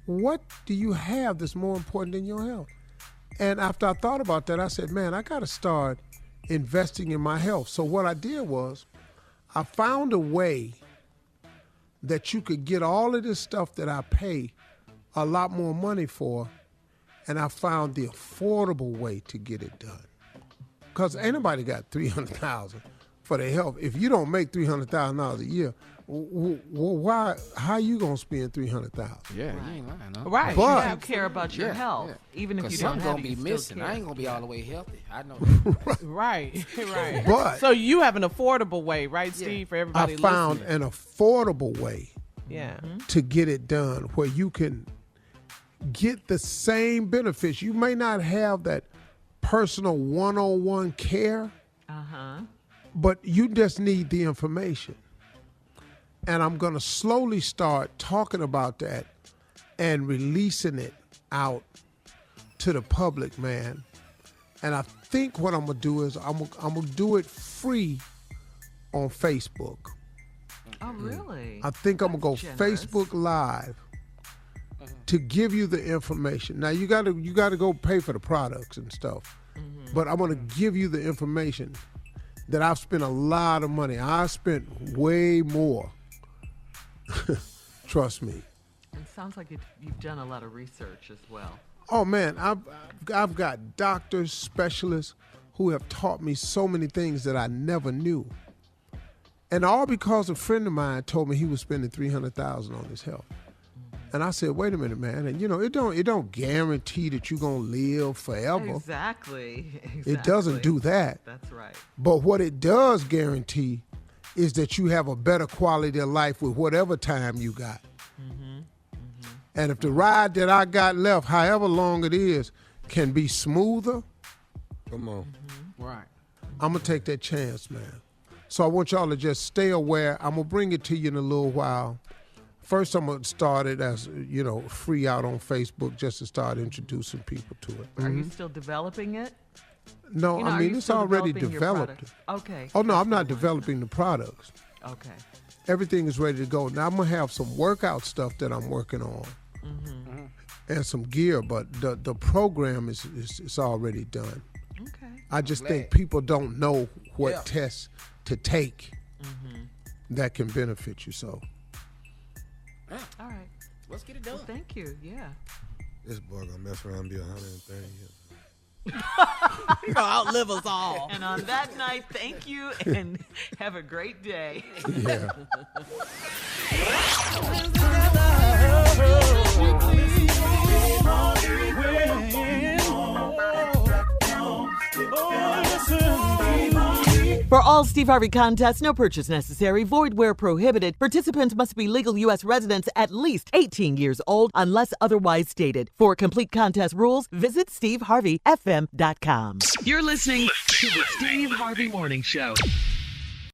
Speaker 3: what do you have that's more important than your health? And after I thought about that, I said, man, I got to start investing in my health. So what I did was I found a way that you could get all of this stuff that I pay a lot more money for, and I found the affordable way to get it done. Because ain't nobody got $300,000 for their health. If you don't make $300,000 a year, how you gonna spend $300,000?
Speaker 6: Yeah, you ain't lying, no.
Speaker 5: Right,
Speaker 3: but
Speaker 5: you care about your health, even if you don't have
Speaker 6: gonna be missing. I ain't gonna be all the way healthy. I know.
Speaker 1: Right.
Speaker 3: But
Speaker 1: so you have an affordable way, right, Steve? For everybody,
Speaker 3: I found
Speaker 1: listening.
Speaker 3: an affordable way,
Speaker 1: yeah,
Speaker 3: to get it done where you can get the same benefits. You may not have that personal one-on-one care, but you just need the information. And I'm going to slowly start talking about that and releasing it out to the public, man. And I think what I'm going to do is I'm going to do it free on Facebook.
Speaker 5: Oh, really?
Speaker 3: I think I'm going to go
Speaker 5: generous.
Speaker 3: Facebook Live to give you the information. Now, you got to go pay for the products and stuff. But I'm going to give you the information that I've spent a lot of money. I spent way more. Trust me.
Speaker 5: It sounds like you've done a lot of research as well.
Speaker 3: Oh man, I've got doctors, specialists who have taught me so many things that I never knew, and all because a friend of mine told me he was spending $300,000 on his health. And I said, wait a minute, man. And it don't guarantee that you're gonna live forever.
Speaker 5: Exactly.
Speaker 3: It doesn't do that.
Speaker 5: That's right.
Speaker 3: But what it does guarantee is that you have a better quality of life with whatever time you got. And if the ride that I got left, however long it is, can be smoother,
Speaker 7: come on.
Speaker 6: Right.
Speaker 3: I'm going to take that chance, man. So I want y'all to just stay aware. I'm going to bring it to you in a little while. First, I'm going to start it as, free out on Facebook just to start introducing people to it.
Speaker 5: Are you still developing it?
Speaker 3: No, I mean, it's already developed.
Speaker 5: Okay.
Speaker 3: Oh, no, I'm not developing the products.
Speaker 5: Okay.
Speaker 3: Everything is ready to go. Now, I'm going to have some workout stuff that I'm working on and some gear, but the program is already done.
Speaker 5: Okay.
Speaker 3: I just think people don't know what tests to take that can benefit you. So,
Speaker 5: all right.
Speaker 6: Let's get it done.
Speaker 5: Well, thank you. Yeah.
Speaker 7: This boy gonna mess around and be 130 years.
Speaker 1: You're gonna outlive us all.
Speaker 5: And on that night, thank you and have a great day.
Speaker 3: Yeah.
Speaker 5: For all Steve Harvey contests, no purchase necessary, void where prohibited. Participants must be legal U.S. residents at least 18 years old unless otherwise stated. For complete contest rules, visit SteveHarveyFM.com.
Speaker 4: You're listening to the Steve Harvey Morning Show.